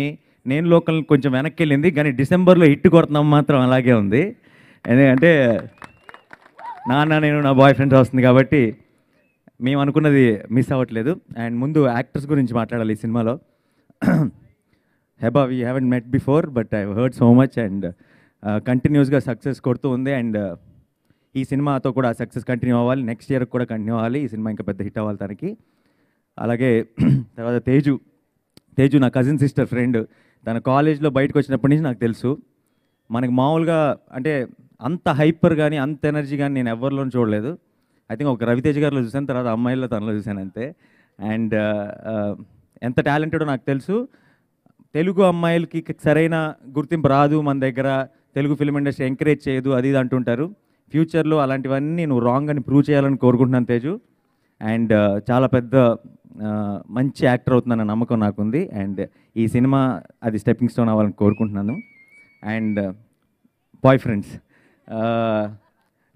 నేను లోకల్ కొంచెం వెనక్కి వెళ్ళింది, కానీ డిసెంబర్లో హిట్ కొడుతున్నాం మాత్రం అలాగే ఉంది. ఎందుకంటే నాన్న నేను నా బాయ్ ఫ్రెండ్ వస్తుంది కాబట్టి మేము అనుకున్నది మిస్ అవ్వట్లేదు. అండ్ ముందు యాక్టర్స్ గురించి మాట్లాడాలి ఈ సినిమాలో. Heba we haven't met before but I heard so much and కంటిన్యూస్గా సక్సెస్ కొడుతూ ఉంది. అండ్ ఈ సినిమాతో కూడా సక్సెస్ కంటిన్యూ అవ్వాలి, నెక్స్ట్ ఇయర్ కూడా కంటిన్యూ అవ్వాలి, ఈ సినిమా ఇంకా పెద్ద హిట్ అవ్వాలి తనకి. అలాగే తర్వాత తేజు నా కజిన్ సిస్టర్ ఫ్రెండ్. తన కాలేజ్లో బయటకు వచ్చినప్పటి నుంచి నాకు తెలుసు. మనకి మామూలుగా అంటే అంత హైపర్ కానీ అంత ఎనర్జీ కానీ నేను ఎవరిలోనూ చూడలేదు. ఐ థింక్ ఒక రవితేజ్ గారిలో చూసాను, తర్వాత అమ్మాయిల్లో తనలో చూశాను అంతే. అండ్ ఎంత టాలెంటెడో నాకు తెలుసు. తెలుగు అమ్మాయిలకి సరైన గుర్తింపు రాదు మన దగ్గర, తెలుగు ఫిల్మ్ ఇండస్ట్రీ ఎంకరేజ్ చేయదు అది ఇది అంటుంటారు. ఫ్యూచర్లో అలాంటివన్నీ నువ్వు రాంగ్ అని ప్రూవ్ చేయాలని కోరుకుంటున్నాను తేజు. అండ్ చాలా పెద్ద మంచి యాక్టర్ అవుతుందన్న నమ్మకం నాకుంది. అండ్ ఈ సినిమా అది స్టెప్పింగ్ స్టోన్ అవ్వాలని కోరుకుంటున్నాను. అండ్ బాయ్ ఫ్రెండ్స్,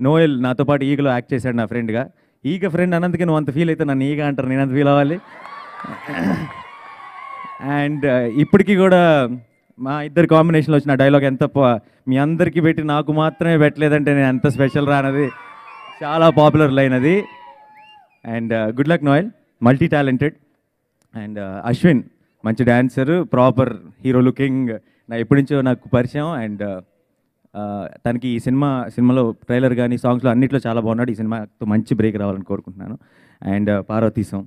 నోయల్ నాతో పాటు ఈగలో యాక్ట్ చేశాడు నా ఫ్రెండ్గా. ఈగ ఫ్రెండ్ అన్నందుకే నువ్వు అంత ఫీల్ అయితే నన్ను ఈగ అంటారు, నేను అంత ఫీల్ అవ్వాలి. అండ్ ఇప్పటికీ కూడా మా ఇద్దరు కాంబినేషన్లో వచ్చిన డైలాగ్ ఎంత మీ అందరికీ పెట్టి నాకు మాత్రమే పెట్టలేదంటే నేను ఎంత స్పెషల్ రానది, చాలా పాపులర్ లైన్ అది. And good luck Noel, multi talented. And Ashwin మంచి డాన్సర్, ప్రాపర్ హీరో లుకింగ్, నా ఎప్పటి నుంచో నాకు పరిచయం. అండ్ తనకి ఈ సినిమాలో ట్రైలర్ కానీ సాంగ్స్లో అన్నిట్లో చాలా బాగున్నాడు. ఈ సినిమాతో మంచి బ్రేక్ రావాలని కోరుకుంటున్నాను. అండ్ పార్వతీశం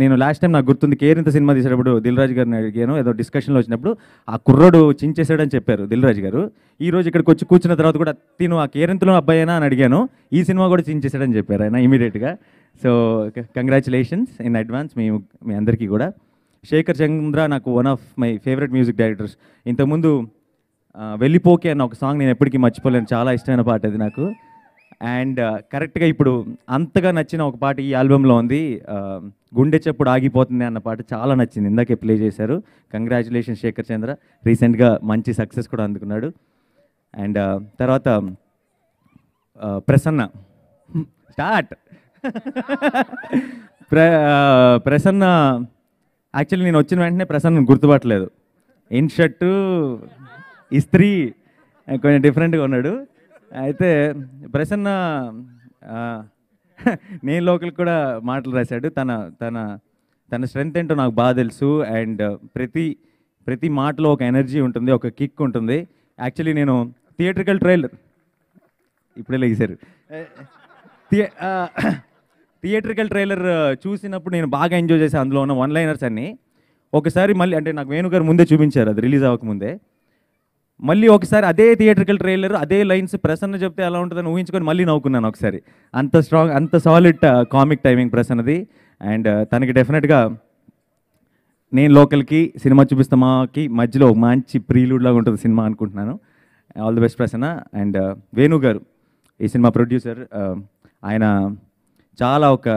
నేను లాస్ట్ టైం నాకు గుర్తుంది, కేరింత సినిమా తీసేటప్పుడు దిల్ రాజు గారిని అడిగాను, ఏదో డిస్కషన్లో వచ్చినప్పుడు ఆ కుర్రోడు చించేశాడని చెప్పారు దిల్ రాజు గారు. ఈరోజు ఇక్కడికి వచ్చి కూర్చున్న తర్వాత కూడా తిను ఆ కేరింతలో అబ్బాయినా అని అడిగాను, ఈ సినిమా కూడా చించేశాడని చెప్పారు ఆయన ఇమీడియట్గా. సో కంగ్రాచులేషన్స్ ఇన్ అడ్వాన్స్ మీ అందరికీ కూడా. శేఖర్ చంద్ర నాకు one of my favourite music directors. ఇంతకుముందు వెళ్ళిపోకే అన్న ఒక సాంగ్ నేను ఎప్పటికీ మర్చిపోలేను, చాలా ఇష్టమైన పాట అది నాకు. అండ్ కరెక్ట్గా ఇప్పుడు అంతగా నచ్చిన ఒక పాట ఈ ఆల్బంలో ఉంది, గుండె చప్పుడు ఆగిపోతుంది అన్న పాట చాలా నచ్చింది, ఇందాకే ప్లే చేశారు. కంగ్రాచులేషన్ శేఖర్ చంద్ర, రీసెంట్గా మంచి సక్సెస్ కూడా అందుకున్నాడు. అండ్ తర్వాత ప్రసన్న స్టార్ట్ ప్రసన్న యాక్చువల్లీ నేను వచ్చిన వెంటనే ప్రసన్న గుర్తుపట్టలేదు, ఇన్ షర్టు ఇస్త్రీ కొంచెం డిఫరెంట్గా ఉన్నాడు. అయితే ప్రసన్న నేను లోకల్ కూడా మాటలు రాశాడు. తన స్ట్రెంగ్త్ ఏంటో నాకు బాగా తెలుసు. అండ్ ప్రతి మాటలో ఒక ఎనర్జీ ఉంటుంది, ఒక కిక్ ఉంటుంది. యాక్చువల్లీ నేను థియేట్రికల్ ట్రైలర్ ఇప్పుడే లేచారు థియేట్రికల్ ట్రైలర్ చూసినప్పుడు నేను బాగా ఎంజాయ్ చేశాను. అందులో ఉన్న వన్ లైనర్స్ అన్నీ ఒకసారి మళ్ళీ, అంటే నాకు వేణుగారు ముందే చూపించారు అది రిలీజ్ అవ్వకముందే, మళ్ళీ ఒకసారి అదే థియేట్రికల్ ట్రైలర్ అదే లైన్స్ ప్రసన్న చెప్తే ఎలా ఉంటుందని ఊహించుకొని మళ్ళీ నవ్వుకున్నాను ఒకసారి. అంత స్ట్రాంగ్, అంత సాలిడ్ కామిక్ టైమింగ్ ప్రసన్నది. అండ్ తనకి డెఫినెట్గా నేను లోకల్కి సినిమా చూపిస్తామాకి మధ్యలో మంచి ప్రీలూడ్ లాగా ఉంటుంది సినిమా అనుకుంటున్నాను. All the best Prasanna. And Venu గారు ఈ సినిమా ప్రొడ్యూసర్, ఆయన చాలా ఒక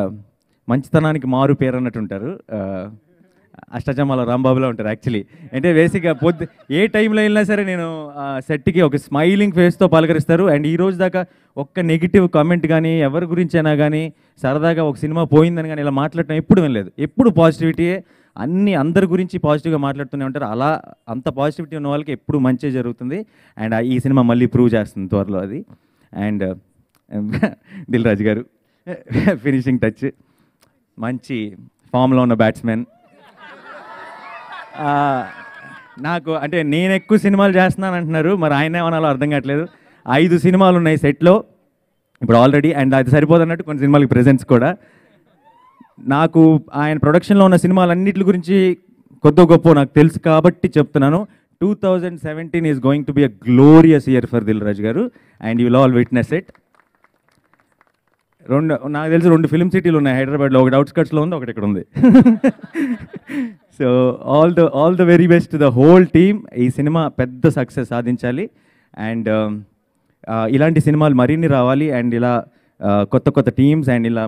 మంచితనానికి మారు పేరు అన్నట్టు ఉంటారు. అష్టచమ్మాల రాంబాబులో ఉంటారు యాక్చువల్లీ. అంటే బేసిక్గా ఏ టైంలో వెళ్ళినా సరే నేను సెట్కి ఒక స్మైలింగ్ ఫేస్తో పలకరిస్తారు. అండ్ ఈ రోజు దాకా ఒక్క నెగిటివ్ కామెంట్ కానీ ఎవరి గురించి అయినా కానీ సరదాగా ఒక సినిమా పోయిందని కానీ ఇలా మాట్లాడటం ఎప్పుడు వినలేదు. ఎప్పుడు పాజిటివిటీయే, అందరి గురించి పాజిటివ్గా మాట్లాడుతూనే ఉంటారు. అలా అంత పాజిటివిటీ ఉన్న వాళ్ళకి ఎప్పుడు మంచి జరుగుతుంది. అండ్ ఈ సినిమా మళ్ళీ ప్రూవ్ చేస్తుంది త్వరలో అది. అండ్ దిల్ రాజు గారు ఫినిషింగ్ టచ్, మంచి ఫామ్లో ఉన్న బ్యాట్స్మెన్. నాకు అంటే నేను ఎక్కువ సినిమాలు చేస్తున్నాను అంటున్నారు, మరి ఆయన ఏమన్నాలో అర్థం కావట్లేదు. 5 సినిమాలు ఉన్నాయి సెట్లో ఇప్పుడు ఆల్రెడీ. అండ్ అది సరిపోదన్నట్టు కొన్ని సినిమాలకి ప్రెజెన్స్ కూడా. నాకు ఆయన ప్రొడక్షన్లో ఉన్న సినిమాలన్నిటి గురించి కొద్ది గొప్ప నాకు తెలుసు కాబట్టి చెప్తున్నాను. 2017 is going to be a glorious year for Dil Raju garu and you will all witness it. నాకు తెలిసి 2 ఫిల్మ్ సిటీలు ఉన్నాయి హైదరాబాద్లో, ఒకటి అవుట్స్కట్స్లో ఉంది, ఒకటి ఇక్కడ ఉంది. So all the very best to the whole team. ఈ సినిమా పెద్ద సక్సెస్ సాధించాలి. అండ్ ఇలాంటి సినిమాలు మరిన్ని రావాలి. అండ్ ఇలా కొత్త టీమ్స్ అండ్ ఇలా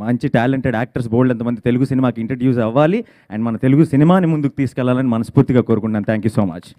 మంచి టాలెంటెడ్ యాక్టర్స్ బోల్డ్ ఎంతమంది తెలుగు సినిమాకి ఇంట్రడ్యూస్ అవ్వాలి. అండ్ మన తెలుగు సినిమాని ముందుకు తీసుకెళ్లాలని మనస్ఫూర్తిగా కోరుకుంటున్నాను. Thank you so much.